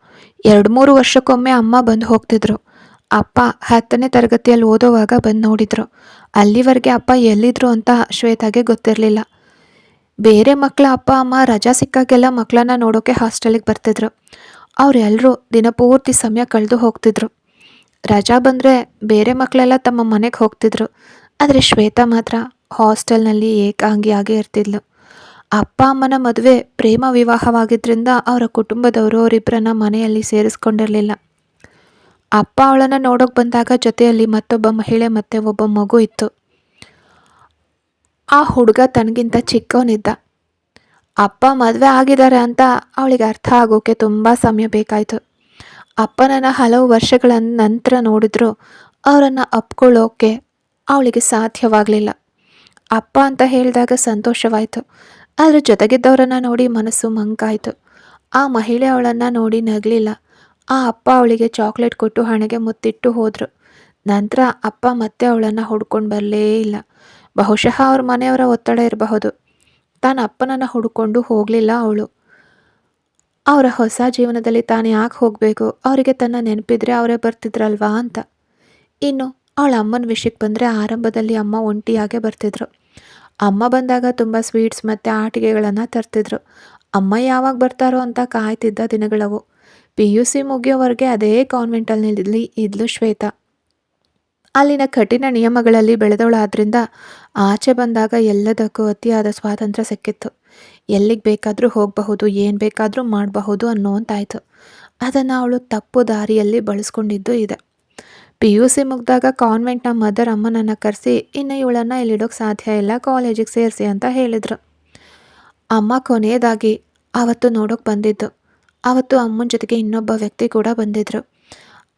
2-3 ವರ್ಷಕ್ಕೊಮ್ಮೆ ಅಮ್ಮ ಬಂದು ಹೋಗ್ತಿದ್ರು. ಅಪ್ಪ 10ನೇ ತರಗತಿಯಲ್ಲಿ ಓದೋವಾಗ ಬಂದು ನೋಡಿದರು. ಅಲ್ಲಿವರೆಗೆ ಅಪ್ಪ ಎಲ್ಲಿದ್ರು ಅಂತ ಶ್ವೇತಾಗೆ ಗೊತ್ತಿರಲಿಲ್ಲ. ಬೇರೆ ಮಕ್ಕಳ ಅಪ್ಪ ಅಮ್ಮ ರಜಾ ಸಿಕ್ಕಾಗೆಲ್ಲ ಮಕ್ಕಳನ್ನ ನೋಡೋಕೆ ಹಾಸ್ಟೆಲಿಗೆ ಬರ್ತಿದ್ರು. ಅವರೆಲ್ಲರೂ ದಿನಪೂರ್ತಿ ಸಮಯ ಕಳೆದು ಹೋಗ್ತಿದ್ರು. ರಜಾ ಬಂದರೆ ಬೇರೆ ಮಕ್ಕಳೆಲ್ಲ ತಮ್ಮ ಮನೆಗೆ ಹೋಗ್ತಿದ್ರು. ಆದರೆ ಶ್ವೇತಾ ಮಾತ್ರ ಹಾಸ್ಟೆಲ್ನಲ್ಲಿ ಏಕಾಂಗಿಯಾಗಿ ಇರ್ತಿದ್ಲು. ಅಪ್ಪ ಅಮ್ಮನ ಮದುವೆ ಪ್ರೇಮ ವಿವಾಹವಾಗಿದ್ದರಿಂದ ಅವರ ಕುಟುಂಬದವರು ಅವರಿಬ್ಬರನ್ನ ಮನೆಯಲ್ಲಿ ಸೇರಿಸ್ಕೊಂಡಿರಲಿಲ್ಲ. ಅಪ್ಪ ಅವಳನ್ನು ನೋಡೋಕೆ ಬಂದಾಗ ಜೊತೆಯಲ್ಲಿ ಮತ್ತೊಬ್ಬ ಮಹಿಳೆ ಮತ್ತು ಒಬ್ಬ ಮಗು ಇತ್ತು. ಆ ಹುಡುಗ ತನಗಿಂತ ಚಿಕ್ಕವನಿದ್ದ. ಅಪ್ಪ ಮದುವೆ ಆಗಿದ್ದಾರೆ ಅಂತ ಅವಳಿಗೆ ಅರ್ಥ ಆಗೋಕೆ ತುಂಬ ಸಮಯ ಬೇಕಾಯಿತು. ಅಪ್ಪನನ್ನು ಹಲವು ವರ್ಷಗಳ ನಂತರ ನೋಡಿದ್ರು ಅವರನ್ನು ಅಪ್ಕೊಳ್ಳೋಕೆ ಅವಳಿಗೆ ಸಾಧ್ಯವಾಗಲಿಲ್ಲ. ಅಪ್ಪ ಅಂತ ಹೇಳಿದಾಗ ಸಂತೋಷವಾಯಿತು, ಆದರೆ ಜೊತೆಗಿದ್ದವರನ್ನು ನೋಡಿ ಮನಸ್ಸು ಮಂಕಾಯಿತು. ಆ ಮಹಿಳೆ ಅವಳನ್ನು ನೋಡಿ ನಗಲಿಲ್ಲ. ಆ ಅಪ್ಪ ಅವಳಿಗೆ ಚಾಕ್ಲೇಟ್ ಕೊಟ್ಟು ಹಣೆಗೆ ಮುತ್ತಿಟ್ಟು ಹೋದರು. ನಂತರ ಅಪ್ಪ ಮತ್ತೆ ಅವಳನ್ನು ಹುಡ್ಕೊಂಡು ಬರಲೇ ಇಲ್ಲ. ಬಹುಶಃ ಅವ್ರ ಮನೆಯವರ ಒತ್ತಡ ಇರಬಹುದು. ತಾನು ಅಪ್ಪನನ್ನು ಹುಡ್ಕೊಂಡು ಹೋಗಲಿಲ್ಲ ಅವಳು. ಅವರ ಹೊಸ ಜೀವನದಲ್ಲಿ ತಾನು ಯಾಕೆ ಹೋಗಬೇಕು, ಅವರಿಗೆ ತನ್ನ ನೆನಪಿದ್ರೆ ಅವರೇ ಬರ್ತಿದ್ರಲ್ವಾ ಅಂತ. ಇನ್ನು ಅವಳ ಅಮ್ಮನ ವಿಷಯಕ್ಕೆ ಬಂದರೆ ಆರಂಭದಲ್ಲಿ ಅಮ್ಮ ಒಂಟಿಯಾಗೆ ಬರ್ತಿದ್ರು. ಅಮ್ಮ ಬಂದಾಗ ತುಂಬ ಸ್ವೀಟ್ಸ್ ಮತ್ತು ಆಟಿಕೆಗಳನ್ನು ತರ್ತಿದ್ರು. ಅಮ್ಮ ಯಾವಾಗ ಬರ್ತಾರೋ ಅಂತ ಕಾಯ್ತಿದ್ದ ದಿನಗಳವು. PUC ಮುಗಿಯೋವರೆಗೆ ಅದೇ ಕಾನ್ವೆಂಟಲ್ಲಿ ಇದ್ಲು ಶ್ವೇತಾ. ಅಲ್ಲಿನ ಕಠಿಣ ನಿಯಮಗಳಲ್ಲಿ ಬೆಳೆದವಳಾದ್ರಿಂದ ಆಚೆ ಬಂದಾಗ ಎಲ್ಲದಕ್ಕೂ ಅತಿಯಾದ ಸ್ವಾತಂತ್ರ್ಯ ಸಿಕ್ಕಿತ್ತು. ಎಲ್ಲಿಗೆ ಬೇಕಾದರೂ ಹೋಗಬಹುದು, ಏನು ಬೇಕಾದರೂ ಮಾಡಬಹುದು ಅನ್ನೋಂತಾಯಿತು. ಅದನ್ನು ಅವಳು ತಪ್ಪು ದಾರಿಯಲ್ಲಿ ಬಳಸ್ಕೊಂಡಿದ್ದು ಇದೆ. PUC ಮುಗಿದಾಗ ಕಾನ್ವೆಂಟ್ನ ಮದರ್ ಅಮ್ಮನನ್ನು ಕರೆಸಿ ಇನ್ನು ಇವಳನ್ನು ಇಲ್ಲಿಡೋಕ್ಕೆ ಸಾಧ್ಯ ಇಲ್ಲ, ಕಾಲೇಜಿಗೆ ಸೇರಿಸಿ ಅಂತ ಹೇಳಿದರು. ಅಮ್ಮ ಕೊನೆಯದಾಗಿ ಆವತ್ತು ನೋಡೋಕೆ ಬಂದಿದ್ದು. ಆವತ್ತು ಅಮ್ಮನ ಜೊತೆಗೆ ಇನ್ನೊಬ್ಬ ವ್ಯಕ್ತಿ ಕೂಡ ಬಂದಿದ್ದರು.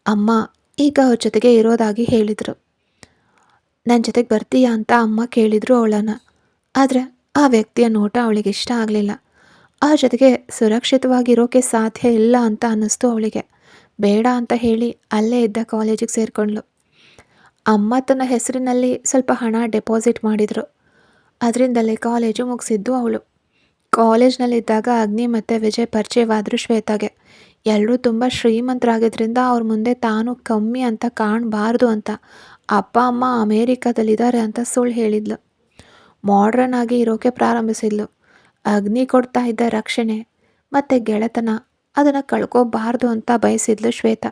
ಅಮ್ಮ ಈಗ ಅವ್ರ ಜೊತೆಗೆ ಇರೋದಾಗಿ ಹೇಳಿದರು. ನನ್ನ ಜೊತೆಗೆ ಬರ್ತೀಯಾ ಅಂತ ಅಮ್ಮ ಕೇಳಿದರು ಅವಳನ್ನು. ಆದರೆ ಆ ವ್ಯಕ್ತಿಯ ನೋಟ ಅವಳಿಗೆ ಇಷ್ಟ ಆಗಲಿಲ್ಲ. ಅವ್ರ ಜೊತೆಗೆ ಸುರಕ್ಷಿತವಾಗಿರೋಕೆ ಸಾಧ್ಯ ಇಲ್ಲ ಅಂತ ಅನ್ನಿಸ್ತು ಅವಳಿಗೆ. ಬೇಡ ಅಂತ ಹೇಳಿ ಅಲ್ಲೇ ಇದ್ದ ಕಾಲೇಜಿಗೆ ಸೇರಿಕೊಂಡ್ಳು. ಅಮ್ಮ ತನ್ನ ಹೆಸರಿನಲ್ಲಿ ಸ್ವಲ್ಪ ಹಣ ಡೆಪಾಸಿಟ್ ಮಾಡಿದರು. ಅದರಿಂದಲೇ ಕಾಲೇಜು ಮುಗಿಸಿದ್ದು ಅವಳು. ಕಾಲೇಜ್ನಲ್ಲಿದ್ದಾಗ ಅಗ್ನಿ ಮತ್ತು ವಿಜಯ್ ಪರಿಚಯವಾದರು ಶ್ವೇತಾಗೆ. ಎಲ್ಲರೂ ತುಂಬ ಶ್ರೀಮಂತರಾಗಿದ್ದರಿಂದ ಅವ್ರ ಮುಂದೆ ತಾನು ಕಮ್ಮಿ ಅಂತ ಕಾಣಬಾರ್ದು ಅಂತ ಅಪ್ಪ ಅಮ್ಮ ಅಮೇರಿಕಾದಲ್ಲಿದ್ದಾರೆ ಅಂತ ಸುಳ್ಳು ಹೇಳಿದ್ಲು. ಮಾಡ್ರನ್ ಆಗಿ ಇರೋಕೆ ಪ್ರಾರಂಭಿಸಿದ್ಲು. ಅಗ್ನಿ ಕೊಡ್ತಾ ಇದ್ದ ರಕ್ಷಣೆ ಮತ್ತು ಗೆಳೆತನ ಅದನ್ನು ಕಳ್ಕೋಬಾರ್ದು ಅಂತ ಬಯಸಿದ್ಲು ಶ್ವೇತಾ.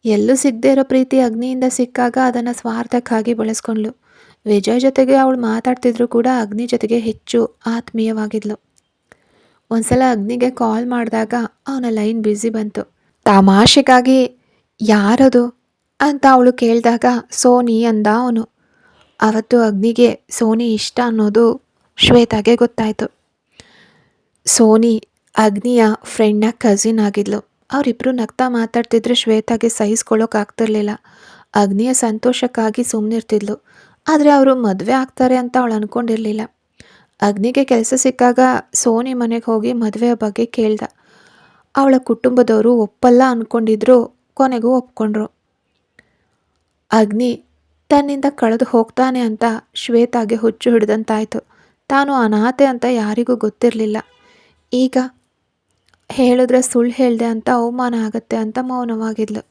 ಎಲ್ಲೂ ಸಿಗದೇ ಇರೋ ಪ್ರೀತಿ ಅಗ್ನಿಯಿಂದ ಸಿಕ್ಕಾಗ ಅದನ್ನು ಸ್ವಾರ್ಥಕ್ಕಾಗಿ ಬಳಸ್ಕೊಂಡ್ಲು. ವಿಜಯ್ ಜೊತೆಗೆ ಅವಳು ಮಾತಾಡ್ತಿದ್ರು ಕೂಡ ಅಗ್ನಿ ಜೊತೆಗೆ ಹೆಚ್ಚು ಆತ್ಮೀಯವಾಗಿದ್ಲು. ಒಂದ್ಸಲ ಅಗ್ನಿಗೆ ಕಾಲ್ ಮಾಡಿದಾಗ ಅವನ ಲೈನ್ ಬ್ಯುಸಿ ಬಂತು. ತಮಾಷೆಗಾಗಿ ಯಾರದು ಅಂತ ಅವಳು ಕೇಳಿದಾಗ ಸೋನಿ ಅಂದ ಅವನು. ಅವತ್ತು ಅಗ್ನಿಗೆ ಸೋನಿ ಇಷ್ಟ ಅನ್ನೋದು ಶ್ವೇತಾಗೆ ಗೊತ್ತಾಯಿತು. ಸೋನಿ ಅಗ್ನಿಯ ಫ್ರೆಂಡ್ನ ಕಸಿನ್ ಆಗಿದ್ಲು. ಅವರಿಬ್ಬರು ನಗ್ತಾ ಮಾತಾಡ್ತಿದ್ರೆ ಶ್ವೇತಾಗೆ ಸಹಿಸ್ಕೊಳ್ಳೋಕ್ಕಾಗ್ತಿರ್ಲಿಲ್ಲ. ಅಗ್ನಿಯ ಸಂತೋಷಕ್ಕಾಗಿ ಸುಮ್ಮನಿರ್ತಿದ್ಲು. ಆದರೆ ಅವರು ಮದುವೆ ಆಗ್ತಾರೆ ಅಂತ ಅವಳು ಅಂದ್ಕೊಂಡಿರಲಿಲ್ಲ. ಅಗ್ನಿಗೆ ಕೆಲಸ ಸಿಕ್ಕಾಗ ಸೋನಿ ಮನೆಗೆ ಹೋಗಿ ಮದುವೆಯ ಬಗ್ಗೆ ಕೇಳ್ದ. ಅವಳ ಕುಟುಂಬದವರು ಒಪ್ಪಲ್ಲ ಅಂದ್ಕೊಂಡಿದ್ರು, ಕೊನೆಗೂ ಒಪ್ಕೊಂಡ್ರು. ಅಗ್ನಿ ತನ್ನಿಂದ ಕಳೆದು ಹೋಗ್ತಾನೆ ಅಂತ ಶ್ವೇತಾಗೆ ಹುಚ್ಚು ಹಿಡಿದಂತಾಯಿತು. ತಾನು ಅನಾಥೆ ಅಂತ ಯಾರಿಗೂ ಗೊತ್ತಿರಲಿಲ್ಲ. ಈಗ ಹೇಳಿದ್ರೆ ಸುಳ್ಳು ಹೇಳಿದೆ ಅಂತ ಅವಮಾನ ಆಗತ್ತೆ ಅಂತ ಮೌನವಾಗಿದ್ಲು.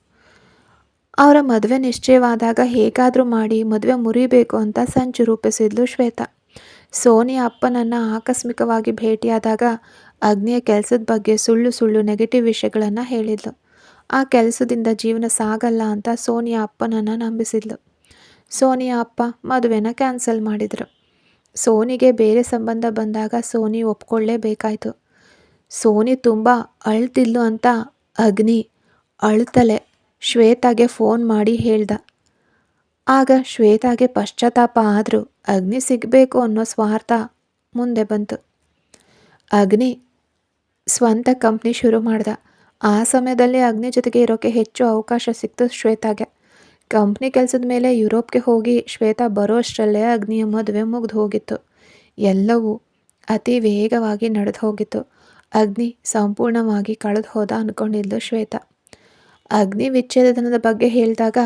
ಅವರ ಮದುವೆ ನಿಶ್ಚಯವಾದಾಗ ಹೇಗಾದರೂ ಮಾಡಿ ಮದುವೆ ಮುರಿಬೇಕು ಅಂತ ಸಂಚು ರೂಪಿಸಿದ್ಲು ಶ್ವೇತಾ. ಸೋನಿಯ ಅಪ್ಪನನ್ನು ಆಕಸ್ಮಿಕವಾಗಿ ಭೇಟಿಯಾದಾಗ ಅಗ್ನಿಯ ಕೆಲಸದ ಬಗ್ಗೆ ಸುಳ್ಳು ಸುಳ್ಳು ನೆಗೆಟಿವ್ ವಿಷಯಗಳನ್ನು ಹೇಳಿದ್ಲು. ಆ ಕೆಲಸದಿಂದ ಜೀವನ ಸಾಗಲ್ಲ ಅಂತ ಸೋನಿಯ ಅಪ್ಪನನ್ನು ನಂಬಿಸಿದ್ಲು. ಸೋನಿಯ ಅಪ್ಪ ಮದುವೆನ ಕ್ಯಾನ್ಸಲ್ ಮಾಡಿದರು. ಸೋನಿಗೆ ಬೇರೆ ಸಂಬಂಧ ಬಂದಾಗ ಸೋನಿ ಒಪ್ಕೊಳ್ಳೇಬೇಕಾಯ್ತು. ಸೋನಿ ತುಂಬ ಅಳ್ತಿದ್ಲು ಅಂತ ಅಗ್ನಿ ಅಳ್ತಲೆ ಶ್ವೇತಾಗೆ ಫೋನ್ ಮಾಡಿ ಹೇಳ್ದ. ಆಗ ಶ್ವೇತಾಗೆ ಪಶ್ಚಾತ್ತಾಪ ಆದರೂ ಅಗ್ನಿ ಸಿಗಬೇಕು ಅನ್ನೋ ಸ್ವಾರ್ಥ ಮುಂದೆ ಬಂತು. ಅಗ್ನಿ ಸ್ವಂತ ಕಂಪ್ನಿ ಶುರು ಮಾಡ್ದ. ಆ ಸಮಯದಲ್ಲಿ ಅಗ್ನಿ ಜೊತೆಗೆ ಇರೋಕ್ಕೆ ಹೆಚ್ಚು ಅವಕಾಶ ಸಿಕ್ತು ಶ್ವೇತಾಗೆ. ಕಂಪ್ನಿ ಕೆಲಸದ ಮೇಲೆ ಯುರೋಪ್ಗೆ ಹೋಗಿ ಶ್ವೇತಾ ಬರೋ ಅಷ್ಟರಲ್ಲೇ ಅಗ್ನಿಯ ಮದುವೆ ಮುಗಿದು ಹೋಗಿತ್ತು. ಎಲ್ಲವೂ ಅತಿ ವೇಗವಾಗಿ ನಡೆದು ಹೋಗಿತ್ತು. ಅಗ್ನಿ ಸಂಪೂರ್ಣವಾಗಿ ಕಳೆದು ಹೋದ ಅಂದ್ಕೊಂಡಿದ್ಲು ಶ್ವೇತಾ. ಅಗ್ನಿ ವಿಚ್ಛೇದನದ ಬಗ್ಗೆ ಹೇಳಿದಾಗ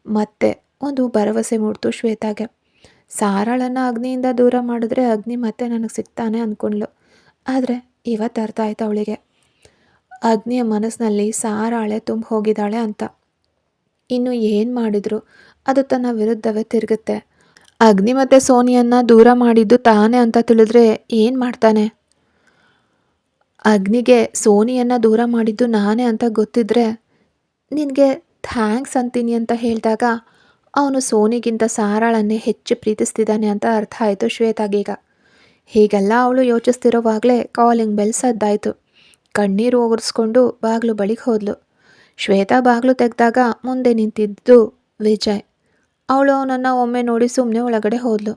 ಮತ್ತೆ ಒಂದು ಭರವಸೆ ಮೂಡ್ತು ಶ್ವೇತಾಗೆ. ಸಾರಾಳನ್ನು ಅಗ್ನಿಯಿಂದ ದೂರ ಮಾಡಿದ್ರೆ ಅಗ್ನಿ ಮತ್ತೆ ನನಗೆ ಸಿಗ್ತಾನೆ ಅಂದ್ಕೊಂಡ್ಲು. ಆದರೆ ಇವತ್ತು ಅರ್ಥ ಆಯ್ತು ಅವಳಿಗೆ, ಅಗ್ನಿಯ ಮನಸ್ಸಿನಲ್ಲಿ ಸಾರಾಳೆ ತುಂಬ ಹೋಗಿದ್ದಾಳೆ ಅಂತ. ಇನ್ನು ಏನು ಮಾಡಿದ್ರು ಅದು ತನ್ನ ವಿರುದ್ಧವೇ ತಿರುಗುತ್ತೆ. ಅಗ್ನಿ ಮತ್ತು ಸೋನಿಯನ್ನು ದೂರ ಮಾಡಿದ್ದು ತಾನೇ ಅಂತ ತಿಳಿದ್ರೆ ಏನು ಮಾಡ್ತಾನೆ? ಅಗ್ನಿಗೆ ಸೋನಿಯನ್ನು ದೂರ ಮಾಡಿದ್ದು ನಾನೇ ಅಂತ ಗೊತ್ತಿದ್ರೆ ನಿನಗೆ ಥ್ಯಾಂಕ್ಸ್ ಅಂತೀನಿ ಅಂತ ಹೇಳಿದಾಗ ಅವನು ಸೋನಿಗಿಂತ ಸಾರಾಳನ್ನೇ ಹೆಚ್ಚು ಪ್ರೀತಿಸ್ತಿದ್ದಾನೆ ಅಂತ ಅರ್ಥ ಆಯಿತು ಶ್ವೇತಾಗೀಗ. ಹೀಗೆಲ್ಲ ಅವಳು ಯೋಚಿಸ್ತಿರೋವಾಗಲೇ ಕಾಲಿಂಗ್ ಬೆಲ್ ಸದ್ದಾಯಿತು. ಕಣ್ಣೀರು ಒರೆಸ್ಕೊಂಡು ಬಾಗಿಲು ಬಳಿಗೆ ಹೋದ್ಲು. ಶ್ವೇತಾ ಬಾಗಿಲು ತೆಗೆದಾಗ ಮುಂದೆ ನಿಂತಿದ್ದು ವಿಜಯ್. ಅವಳು ಅವನನ್ನು ಒಮ್ಮೆ ನೋಡಿ ಸುಮ್ಮನೆ ಒಳಗಡೆ ಹೋದ್ಲು.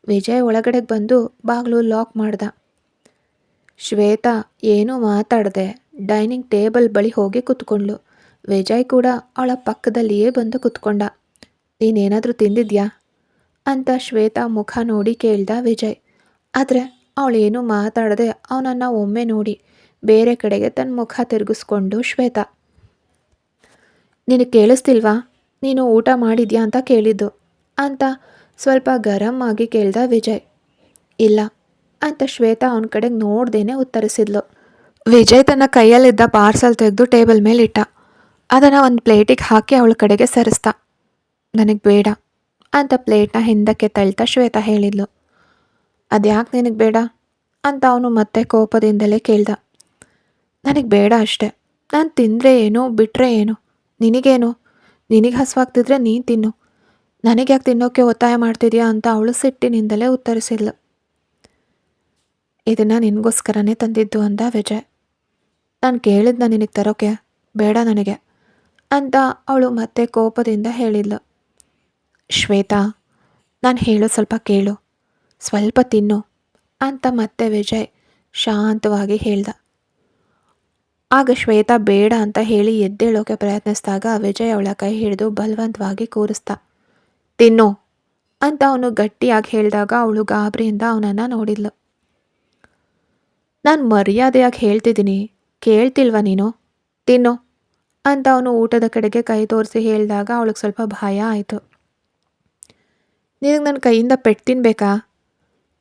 ವಿಜಯ್ ಒಳಗಡೆಗೆ ಬಂದು ಬಾಗಿಲು ಲಾಕ್ ಮಾಡ್ದ. ಶ್ವೇತಾ ಏನೂ ಮಾತಾಡದೆ ಡೈನಿಂಗ್ ಟೇಬಲ್ ಬಳಿ ಹೋಗಿ ಕೂತ್ಕೊಂಡ್ಳು. ವಿಜಯ್ ಕೂಡ ಅವಳ ಪಕ್ಕದಲ್ಲಿಯೇ ಬಂದು ಕೂತ್ಕೊಂಡ. ನೀನೇನಾದರೂ ತಿಂದಿದ್ಯಾ ಅಂತ ಶ್ವೇತಾ ಮುಖ ನೋಡಿ ಕೇಳ್ದ ವಿಜಯ್. ಆದರೆ ಅವಳೇನೂ ಮಾತಾಡದೆ ಅವನನ್ನು ಒಮ್ಮೆ ನೋಡಿ ಬೇರೆ ಕಡೆಗೆ ತನ್ನ ಮುಖ ತಿರುಗಿಸ್ಕೊಂಡು ಶ್ವೇತಾ, ನಿನಗೆ ಕೇಳಿಸ್ತಿಲ್ವಾ ನೀನು ಊಟ ಮಾಡಿದ್ಯಾ ಅಂತ ಕೇಳಿದ್ದು ಅಂತ ಸ್ವಲ್ಪ ಗರಂ ಆಗಿ ಕೇಳ್ದ ವಿಜಯ್. ಇಲ್ಲ ಅಂತ ಶ್ವೇತಾ ಅವನ ಕಡೆಗೆ ನೋಡ್ದೇನೆ ಉತ್ತರಿಸಿದ್ಲು. ವಿಜಯ್ ತನ್ನ ಕೈಯಲ್ಲಿದ್ದ ಪಾರ್ಸಲ್ ತೆಗೆದು ಟೇಬಲ್ ಮೇಲೆ ಇಟ್ಟ. ಅದನ್ನು ಒಂದು ಪ್ಲೇಟಿಗೆ ಹಾಕಿ ಅವಳ ಕಡೆಗೆ ಸರಿಸ್ದ. ನನಗೆ ಬೇಡ ಅಂತ ಪ್ಲೇಟ್ನ ಹಿಂದಕ್ಕೆ ತಳ್ತಾ ಶ್ವೇತಾ ಹೇಳಿದ್ಲು. ಅದ್ಯಾಕೆ ನಿನಗೆ ಬೇಡ ಅಂತ ಅವನು ಮತ್ತೆ ಕೋಪದಿಂದಲೇ ಕೇಳ್ದ. ನನಗೆ ಬೇಡ ಅಷ್ಟೆ, ನಾನು ತಿಂದರೆ ಏನು ಬಿಟ್ಟರೆ ಏನು, ನಿನಗೇನು, ನಿನಗೆ ಹಸುವಾಗ್ತಿದ್ರೆ ನೀನು ತಿನ್ನು, ನನಗೆ ಯಾಕೆ ತಿನ್ನೋಕ್ಕೆ ಒತ್ತಾಯ ಮಾಡ್ತಿದ್ಯಾ ಅಂತ ಅವಳು ಸಿಟ್ಟಿನಿಂದಲೇ ಉತ್ತರಿಸಿದ್ಲು. ಇದನ್ನು ನಿನಗೋಸ್ಕರನೇ ತಂದಿದ್ದು ಅಂದ ವಿಜಯ್. ನಾನು ಕೇಳಿದ್ನ ನಿನಗೆ ತರೋಕೆ, ಬೇಡ ನನಗೆ ಅಂತ ಅವಳು ಮತ್ತೆ ಕೋಪದಿಂದ ಹೇಳಿದ್ಲು. ಶ್ವೇತಾ, ನಾನು ಹೇಳೋದು ಸ್ವಲ್ಪ ಕೇಳು, ಸ್ವಲ್ಪ ತಿನ್ನು ಅಂತ ಮತ್ತೆ ವಿಜಯ್ ಶಾಂತವಾಗಿ ಹೇಳ್ದ. ಆಗ ಶ್ವೇತಾ ಬೇಡ ಅಂತ ಹೇಳಿ ಎದ್ದೇಳೋಕೆ ಪ್ರಯತ್ನಿಸಿದಾಗ ವಿಜಯ್ ಅವಳ ಕೈ ಹಿಡಿದು ಬಲವಂತವಾಗಿ ಕೂರಿಸ್ದ. ತಿನ್ನು ಅಂತ ಅವನು ಗಟ್ಟಿಯಾಗಿ ಹೇಳಿದಾಗ ಅವಳು ಗಾಬರಿಯಿಂದ ಅವನನ್ನು ನೋಡಿದ್ಲು. ನಾನು ಮರ್ಯಾದೆಯಾಗಿ ಹೇಳ್ತಿದ್ದೀನಿ, ಕೇಳ್ತಿಲ್ವ ನೀನು? ತಿನ್ನು ಅಂತ ಅವನು ಊಟದ ಕಡೆಗೆ ಕೈ ತೋರಿಸಿ ಹೇಳಿದಾಗ ಅವಳಿಗೆ ಸ್ವಲ್ಪ ಭಯ ಆಯಿತು. ನಿನಗೆ ನನ್ನ ಕೈಯಿಂದ ಪೆಟ್ಟು ತಿನ್ಬೇಕಾ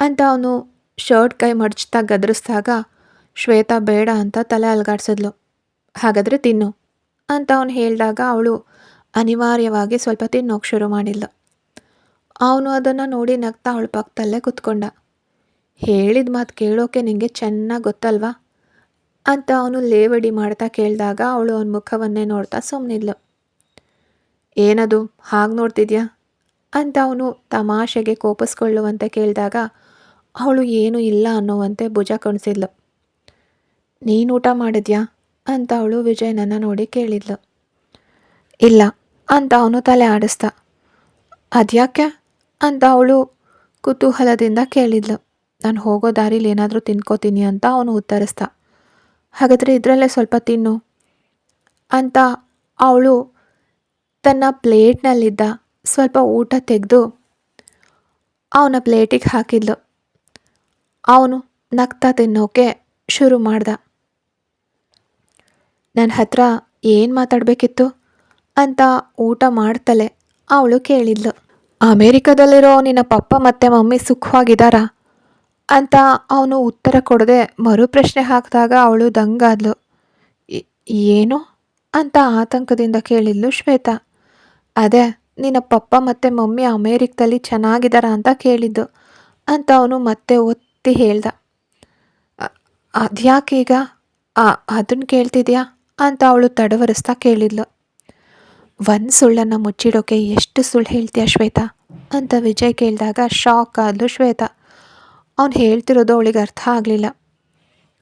ಅಂತ ಅವನು ಶರ್ಟ್ ಕೈ ಮಡಚ್ತಾ ಗದರಿಸಿದಾಗ ಶ್ವೇತಾ ಬೇಡ ಅಂತ ತಲೆ ಅಲ್ಗಾಡ್ಸಿದ್ಲು. ಹಾಗಾದರೆ ತಿನ್ನು ಅಂತ ಅವನು ಹೇಳಿದಾಗ ಅವಳು ಅನಿವಾರ್ಯವಾಗಿ ಸ್ವಲ್ಪ ತಿನ್ನೋಕೆ ಶುರು ಮಾಡಿದ್ಲು. ಅವನು ಅದನ್ನು ನೋಡಿ ನಗ್ತಾ ಅವಳ ಪಕ್ಕದಲ್ಲೇ ಕುತ್ಕೊಂಡ. ಹೇಳಿದ ಮಾತು ಕೇಳೋಕೆ ನಿಂಗೆ ಚೆನ್ನಾಗಿ ಗೊತ್ತಲ್ವಾ ಅಂತ ಅವನು ಲೇವಡಿ ಮಾಡ್ತಾ ಕೇಳಿದಾಗ ಅವಳು ಅವನ ಮುಖವನ್ನೇ ನೋಡ್ತಾ ಸುಮ್ಮನಿದ್ಲು. ಏನದು ಹಾಗೆ ನೋಡ್ತಿದ್ಯಾ ಅಂತ ಅವನು ತಮಾಷೆಗೆ ಕೋಪಿಸ್ಕೊಳ್ಳುವಂತೆ ಕೇಳಿದಾಗ ಅವಳು ಏನೂ ಇಲ್ಲ ಅನ್ನೋವಂತೆ ಭುಜ ಕಣಿಸಿದ್ಲು. ನೀನು ಊಟ ಮಾಡಿದ್ಯಾ ಅಂತ ಅವಳು ವಿಜಯನನ್ನು ನೋಡಿ ಕೇಳಿದ್ಲು. ಇಲ್ಲ ಅಂತ ಅವನು ತಲೆ ಆಡಿಸ್ದ. ಅದ್ಯಾಕೆ ಅಂತ ಅವಳು ಕುತೂಹಲದಿಂದ ಕೇಳಿದ್ಲು. ನಾನು ಹೋಗೋ ದಾರಿಲಿ ಏನಾದರೂ ತಿನ್ಕೋತೀನಿ ಅಂತ ಅವನು ಉತ್ತರಿಸ್ದ. ಹಾಗಾದರೆ ಇದರಲ್ಲೇ ಸ್ವಲ್ಪ ತಿನ್ನು ಅಂತ ಅವಳು ತನ್ನ ಪ್ಲೇಟ್ನಲ್ಲಿದ್ದ ಸ್ವಲ್ಪ ಊಟ ತೆಗೆದು ಅವನ ಪ್ಲೇಟಿಗೆ ಹಾಕಿದ್ಲು. ಅವನು ನಗ್ತಾ ತಿನ್ನೋಕೆ ಶುರು ಮಾಡ್ದ. ನನ್ನ ಹತ್ರ ಏನು ಮಾತಾಡಬೇಕಿತ್ತು ಅಂತ ಊಟ ಮಾಡ್ತಲೇ ಅವಳು ಕೇಳಿದ್ಲು. ಅಮೇರಿಕಾದಲ್ಲಿರೋ ನಿನ್ನ ಪಪ್ಪ ಮತ್ತು ಮಮ್ಮಿ ಸುಖವಾಗಿದ್ದಾರಾ ಅಂತ ಅವನು ಉತ್ತರ ಕೊಡದೆ ಮರುಪ್ರಶ್ನೆ ಹಾಕಿದಾಗ ಅವಳು ದಂಗಾದ್ಲು. ಏನು ಅಂತ ಆತಂಕದಿಂದ ಕೇಳಿದ್ಲು ಶ್ವೇತಾ. ಅದೇ ನಿನ್ನ ಪಪ್ಪ ಮತ್ತು ಮಮ್ಮಿ ಅಮೇರಿಕದಲ್ಲಿ ಚೆನ್ನಾಗಿದ್ದಾರ ಅಂತ ಕೇಳಿದ್ದು ಅಂತ ಅವನು ಮತ್ತೆ ಒತ್ತಿ ಹೇಳ್ದ. ಅದ್ಯಾಕೀಗ ಅದನ್ನು ಕೇಳ್ತಿದ್ಯಾ ಅಂತ ಅವಳು ತಡವರಿಸ್ತಾ ಕೇಳಿದ್ಲು. ಒಂದು ಸುಳ್ಳನ್ನು ಮುಚ್ಚಿಡೋಕೆ ಎಷ್ಟು ಸುಳ್ಳು ಹೇಳ್ತೀಯ ಶ್ವೇತಾ ಅಂತ ವಿಜಯ್ ಕೇಳಿದಾಗ ಶಾಕ್ ಆದ್ಲು ಶ್ವೇತಾ. ಅವನು ಹೇಳ್ತಿರೋದು ಅವಳಿಗೆ ಅರ್ಥ ಆಗಲಿಲ್ಲ.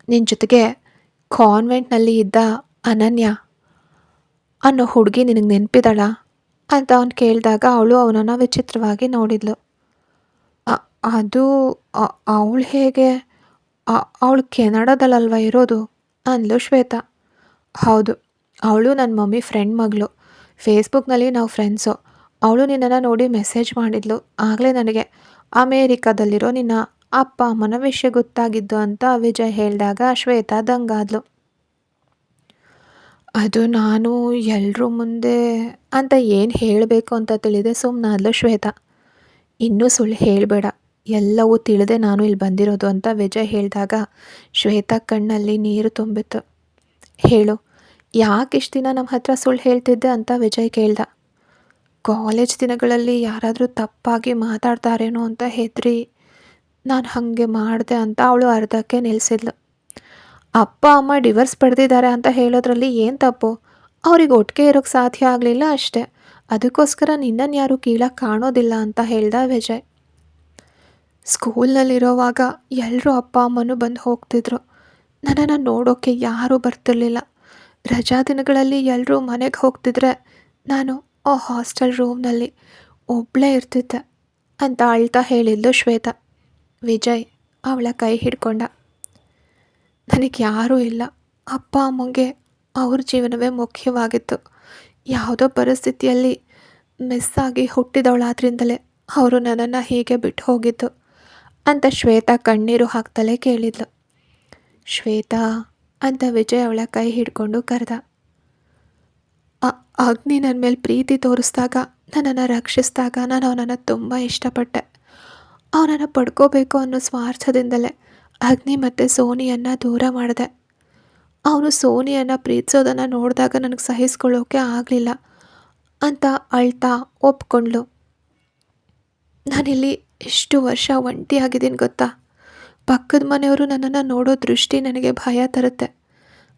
ನಿನ್ನ ಜೊತೆಗೆ ಕಾನ್ವೆಂಟ್ನಲ್ಲಿ ಇದ್ದ ಅನನ್ಯ ಅನ್ನೋ ಹುಡುಗಿ ನಿನಗೆ ನೆನಪಿದಾಳ ಅಂತ ಅವನು ಕೇಳಿದಾಗ ಅವಳು ಅವನನ್ನು ವಿಚಿತ್ರವಾಗಿ ನೋಡಿದ್ಲು. ಅದು ಅವಳು ಹೇಗೆ ಅವಳು ಕೆನಡಾದಲ್ಲಲ್ವ ಇರೋದು ಅಂದ್ಲು ಶ್ವೇತಾ. ಹೌದು, ಅವಳು ನನ್ನ ಮಮ್ಮಿ ಫ್ರೆಂಡ್ ಮಗಳು. ಫೇಸ್ಬುಕ್ನಲ್ಲಿ ನಾವು ಫ್ರೆಂಡ್ಸು. ಅವಳು ನಿನ್ನನ್ನು ನೋಡಿ ಮೆಸೇಜ್ ಮಾಡಿದ್ಲು. ಆಗಲೇ ನನಗೆ ಅಮೇರಿಕಾದಲ್ಲಿರೋ ನಿನ್ನ ಅಪ್ಪ ಅಮ್ಮನ ವಿಷಯ ಗೊತ್ತಾಗಿದ್ದು ಅಂತ ವಿಜಯ್ ಹೇಳಿದಾಗ ಶ್ವೇತಾ ದಂಗಾದ್ಲು. ಅದು ನಾನು ಎಲ್ಲರೂ ಮುಂದೆ ಅಂತ ಏನು ಹೇಳಬೇಕು ಅಂತ ತಿಳಿದೆ ಸುಮ್ಮನಾದ್ಲು ಶ್ವೇತಾ. ಇನ್ನೂ ಸುಳ್ಳು ಹೇಳಬೇಡ, ಎಲ್ಲವೂ ತಿಳಿದೆ ನಾನು ಇಲ್ಲಿ ಬಂದಿರೋದು ಅಂತ ವಿಜಯ್ ಹೇಳಿದಾಗ ಶ್ವೇತಾ ಕಣ್ಣಲ್ಲಿ ನೀರು ತುಂಬಿತ್ತು. ಹೇಳು, ಯಾಕೆ ಇಷ್ಟು ದಿನ ನಮ್ಮ ಹತ್ರ ಸುಳ್ಳು ಹೇಳ್ತಿದ್ದೆ ಅಂತ ವಿಜಯ್ ಕೇಳ್ದ. ಕಾಲೇಜ್ ದಿನಗಳಲ್ಲಿ ಯಾರಾದರೂ ತಪ್ಪಾಗಿ ಮಾತಾಡ್ತಾರೇನೋ ಅಂತ ಹೆದರಿ ನಾನು ಹಾಗೆ ಮಾಡಿದೆ ಅಂತ ಅವಳು ಅರ್ಧಕ್ಕೆ ನಿಲ್ಲಿಸಿದ್ಲು. ಅಪ್ಪ ಅಮ್ಮ ಡಿವೋರ್ಸ್ ಪಡೆದಿದ್ದಾರೆ ಅಂತ ಹೇಳೋದ್ರಲ್ಲಿ ಏನು ತಪ್ಪು? ಅವ್ರಿಗೆ ಒಟ್ಟಿಗೆ ಇರೋಕ್ಕೆ ಸಾಧ್ಯ ಆಗಲಿಲ್ಲ ಅಷ್ಟೆ. ಅದಕ್ಕೋಸ್ಕರ ನಿನ್ನನ್ನು ಯಾರೂ ಕೀಳಾಗಿ ಕಾಣೋದಿಲ್ಲ ಅಂತ ಹೇಳ್ದ ವಿಜಯ್. ಸ್ಕೂಲ್ನಲ್ಲಿರೋವಾಗ ಎಲ್ಲರೂ ಅಪ್ಪ ಅಮ್ಮನೂ ಬಂದು ಹೋಗ್ತಿದ್ರು. ನನ್ನನ್ನು ನೋಡೋಕ್ಕೆ ಯಾರೂ ಬರ್ತಿರ್ಲಿಲ್ಲ. ರಜಾ ದಿನಗಳಲ್ಲಿ ಎಲ್ಲರೂ ಮನೆಗೆ ಹೋಗ್ತಿದ್ರೆ ನಾನು ಆ ಹಾಸ್ಟೆಲ್ ರೂಮ್ನಲ್ಲಿ ಒಬ್ಬಳೇ ಇರ್ತಿದ್ದೆ ಅಂತ ಅಳ್ತಾ ಹೇಳಿದ್ಲು ಶ್ವೇತಾ. ವಿಜಯ್ ಅವಳ ಕೈ ಹಿಡ್ಕೊಂಡ. ನನಗೆ ಯಾರೂ ಇಲ್ಲ. ಅಪ್ಪ ಅಮ್ಮಂಗೆ ಅವ್ರ ಜೀವನವೇ ಮುಖ್ಯವಾಗಿತ್ತು. ಯಾವುದೋ ಪರಿಸ್ಥಿತಿಯಲ್ಲಿ ಮಿಸ್ ಆಗಿ ಹುಟ್ಟಿದವಳಾದ್ರಿಂದಲೇ ಅವರು ನನ್ನನ್ನು ಹೀಗೆ ಬಿಟ್ಟು ಹೋಗಿದ್ದು ಅಂತ ಶ್ವೇತಾ ಕಣ್ಣೀರು ಹಾಕ್ತಲೇ ಕೇಳಿದ್ಲು. ಶ್ವೇತಾ ಅಂತ ವಿಜಯ್ ಅವಳ ಕೈ ಹಿಡ್ಕೊಂಡು ಕರೆದ. ಅಗ್ನಿ ನನ್ನ ಮೇಲೆ ಪ್ರೀತಿ ತೋರಿಸ್ದಾಗ, ನನ್ನನ್ನು ರಕ್ಷಿಸಿದಾಗ ನಾನು ಅವನನ್ನು ತುಂಬ ಇಷ್ಟಪಟ್ಟೆ. ಅವನನ್ನು ಪಡ್ಕೋಬೇಕು ಅನ್ನೋ ಸ್ವಾರ್ಥದಿಂದಲೇ ಅಗ್ನಿ ಮತ್ತು ಸೋನಿಯನ್ನು ದೂರ ಮಾಡಿದೆ. ಅವನು ಸೋನಿಯನ್ನು ಪ್ರೀತಿಸೋದನ್ನು ನೋಡಿದಾಗ ನನಗೆ ಸಹಿಸ್ಕೊಳ್ಳೋಕೆ ಆಗಲಿಲ್ಲ ಅಂತ ಅಳ್ತಾ ಒಪ್ಕೊಂಡ್ಳು. ನಾನಿಲ್ಲಿ ಎಷ್ಟು ವರ್ಷ ಒಂಟಿಯಾಗಿದ್ದೀನಿ ಗೊತ್ತಾ? ಪಕ್ಕದ ಮನೆಯವರು ನನ್ನನ್ನು ನೋಡೋ ದೃಷ್ಟಿ ನನಗೆ ಭಯ ತರುತ್ತೆ.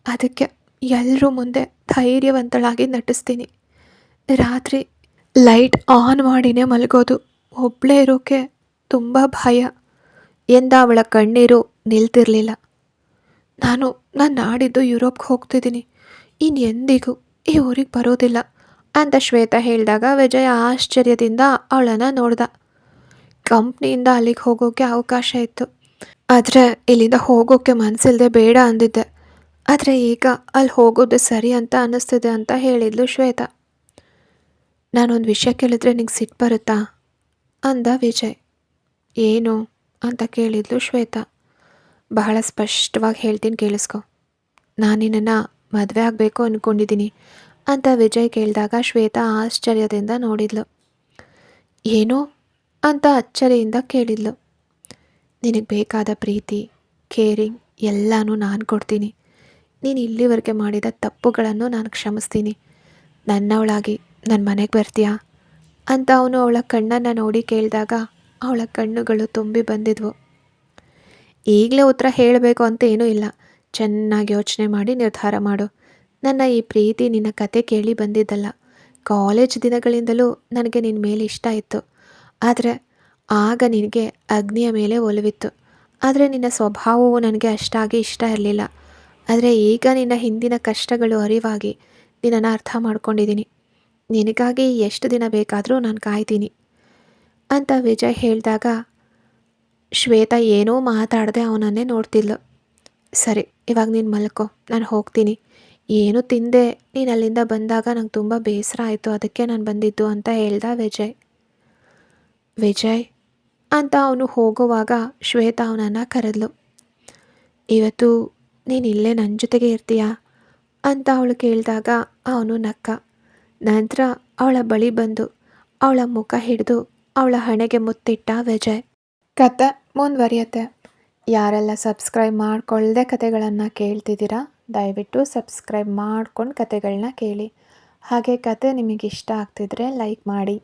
ಅದಕ್ಕೆ ಎಲ್ಲರೂ ಮುಂದೆ ಧೈರ್ಯವಂತಳಾಗಿ ನಟಿಸ್ತೀನಿ. ರಾತ್ರಿ ಲೈಟ್ ಆನ್ ಮಾಡಿನೇ ಮಲಗೋದು. ಒಬ್ಬಳೇ ಇರೋಕ್ಕೆ ತುಂಬ ಭಯ ಎಂದ ಅವಳ ಕಣ್ಣೀರು ನಿಲ್ತಿರಲಿಲ್ಲ. ನಾನು ನಾಡಿದ್ದು ಯುರೋಪ್ಗೆ ಹೋಗ್ತಿದ್ದೀನಿ. ಇನ್ನೆಂದಿಗೂ ಈ ಊರಿಗೆ ಬರೋದಿಲ್ಲ ಅಂತ ಶ್ವೇತಾ ಹೇಳಿದಾಗ ವಿಜಯ ಆಶ್ಚರ್ಯದಿಂದ ಅವಳನ್ನು ನೋಡ್ದ. ಕಂಪ್ನಿಯಿಂದ ಅಲ್ಲಿಗೆ ಹೋಗೋಕ್ಕೆ ಅವಕಾಶ ಇತ್ತು. ಆದರೆ ಇಲ್ಲಿಂದ ಹೋಗೋಕ್ಕೆ ಮನಸ್ಸಿಲ್ಲದೆ ಬೇಡ ಅಂದಿದ್ದೆ. ಆದರೆ ಈಗ ಅಲ್ಲಿ ಹೋಗೋದು ಸರಿ ಅಂತ ಅನ್ನಿಸ್ತಿದೆ ಅಂತ ಹೇಳಿದ್ಲು ಶ್ವೇತಾ. ನಾನೊಂದು ವಿಷಯ ಕೇಳಿದ್ರೆ ನಿಂಗೆ ಸಿಟ್ಟು ಬರುತ್ತಾ ಅಂದ ವಿಜಯ್. ಏನು ಅಂತ ಕೇಳಿದ್ಲು ಶ್ವೇತಾ. ಬಹಳ ಸ್ಪಷ್ಟವಾಗಿ ಹೇಳ್ತೀನಿ ಕೇಳಿಸ್ಕೊ. ನಾನು ನಿನ್ನನ್ನು ಮದುವೆ ಆಗಬೇಕು ಅಂದ್ಕೊಂಡಿದ್ದೀನಿ ಅಂತ ವಿಜಯ್ ಕೇಳಿದಾಗ ಶ್ವೇತಾ ಆಶ್ಚರ್ಯದಿಂದ ನೋಡಿದ್ಲು. ಏನು ಅಂತ ಅಚ್ಚರಿಯಿಂದ ಕೇಳಿದ್ಲು. ನಿನಗೆ ಬೇಕಾದ ಪ್ರೀತಿ, ಕೇರಿಂಗ್ ಎಲ್ಲನೂ ನಾನು ಕೊಡ್ತೀನಿ. ನೀನು ಇಲ್ಲಿವರೆಗೆ ಮಾಡಿದ ತಪ್ಪುಗಳನ್ನು ನಾನು ಕ್ಷಮಿಸ್ತೀನಿ. ನನ್ನವಳಾಗಿ ನನ್ನ ಮನೆಗೆ ಬರ್ತೀಯಾ ಅಂತ ಅವನು ಅವಳ ಕಣ್ಣನ್ನು ನೋಡಿ ಕೇಳಿದಾಗ ಅವಳ ಕಣ್ಣುಗಳು ತುಂಬಿ ಬಂದಿದ್ವು. ಈಗಲೇ ಉತ್ತರ ಹೇಳಬೇಕು ಅಂತ ಏನೂ ಇಲ್ಲ. ಚೆನ್ನಾಗಿ ಯೋಚನೆ ಮಾಡಿ ನಿರ್ಧಾರ ಮಾಡು. ನನ್ನ ಈ ಪ್ರೀತಿ ನಿನ್ನ ಕತೆ ಕೇಳಿ ಬಂದಿದ್ದಲ್ಲ. ಕಾಲೇಜ್ ದಿನಗಳಿಂದಲೂ ನನಗೆ ನಿನ್ನ ಮೇಲೆ ಇಷ್ಟ ಇತ್ತು. ಆದರೆ ಆಗ ನಿನಗೆ ಅಗ್ನಿಯ ಮೇಲೆ ಒಲವಿತ್ತು. ಆದರೆ ನಿನ್ನ ಸ್ವಭಾವವು ನನಗೆ ಅಷ್ಟಾಗಿ ಇಷ್ಟ ಇರಲಿಲ್ಲ. ಆದರೆ ಈಗ ನಿನ್ನ ಹಿಂದಿನ ಕಷ್ಟಗಳು ಅರಿವಾಗಿ ನಿನ್ನನ್ನು ಅರ್ಥ ಮಾಡ್ಕೊಂಡಿದ್ದೀನಿ. ನಿನಗಾಗಿ ಎಷ್ಟು ದಿನ ಬೇಕಾದರೂ ನಾನು ಕಾಯ್ತೀನಿ ಅಂತ ವಿಜಯ್ ಹೇಳಿದಾಗ ಶ್ವೇತಾ ಏನೂ ಮಾತಾಡದೆ ಅವನನ್ನೇ ನೋಡ್ತಿದ್ಲು. ಸರಿ, ಇವಾಗ ನೀನು ಮಲ್ಕೋ, ನಾನು ಹೋಗ್ತೀನಿ. ಏನೂ ತಿಂದೆ ನೀನು ಅಲ್ಲಿಂದ ಬಂದಾಗ ನಂಗೆ ತುಂಬ ಬೇಸರ ಆಯಿತು, ಅದಕ್ಕೆ ನಾನು ಬಂದಿದ್ದು ಅಂತ ಹೇಳ್ದ ವಿಜಯ್. ವಿಜಯ್ ಅಂತ ಅವನು ಹೋಗುವಾಗ ಶ್ವೇತಾ ಅವನನ್ನು ಕರೆದ್ಲು. ಇವತ್ತು ನೀನು ಇಲ್ಲೇ ನನ್ನ ಜೊತೆಗೆ ಇರ್ತೀಯಾ ಅಂತ ಅವಳು ಕೇಳಿದಾಗ ಅವನು ನಕ್ಕ. ನಂತರ ಅವಳ ಬಳಿ ಬಂದು ಅವಳ ಮುಖ ಹಿಡಿದು ಅವಳ ಹಣೆಗೆ ಮುತ್ತಿಟ್ಟ ವಿಜಯ್. ಕತೆ ಮುಂದುವರಿಯುತ್ತೆ. ಯಾರೆಲ್ಲ ಸಬ್ಸ್ಕ್ರೈಬ್ ಮಾಡ್ಕೊಳ್ಳದೆ ಕತೆಗಳನ್ನು ಕೇಳ್ತಿದ್ದೀರಾ, ದಯವಿಟ್ಟು ಸಬ್ಸ್ಕ್ರೈಬ್ ಮಾಡ್ಕೊಂಡು ಕತೆಗಳನ್ನ ಕೇಳಿ. ಹಾಗೆ ಕತೆ ನಿಮಗೆ ಇಷ್ಟ ಆಗ್ತಿದ್ರೆ ಲೈಕ್ ಮಾಡಿ.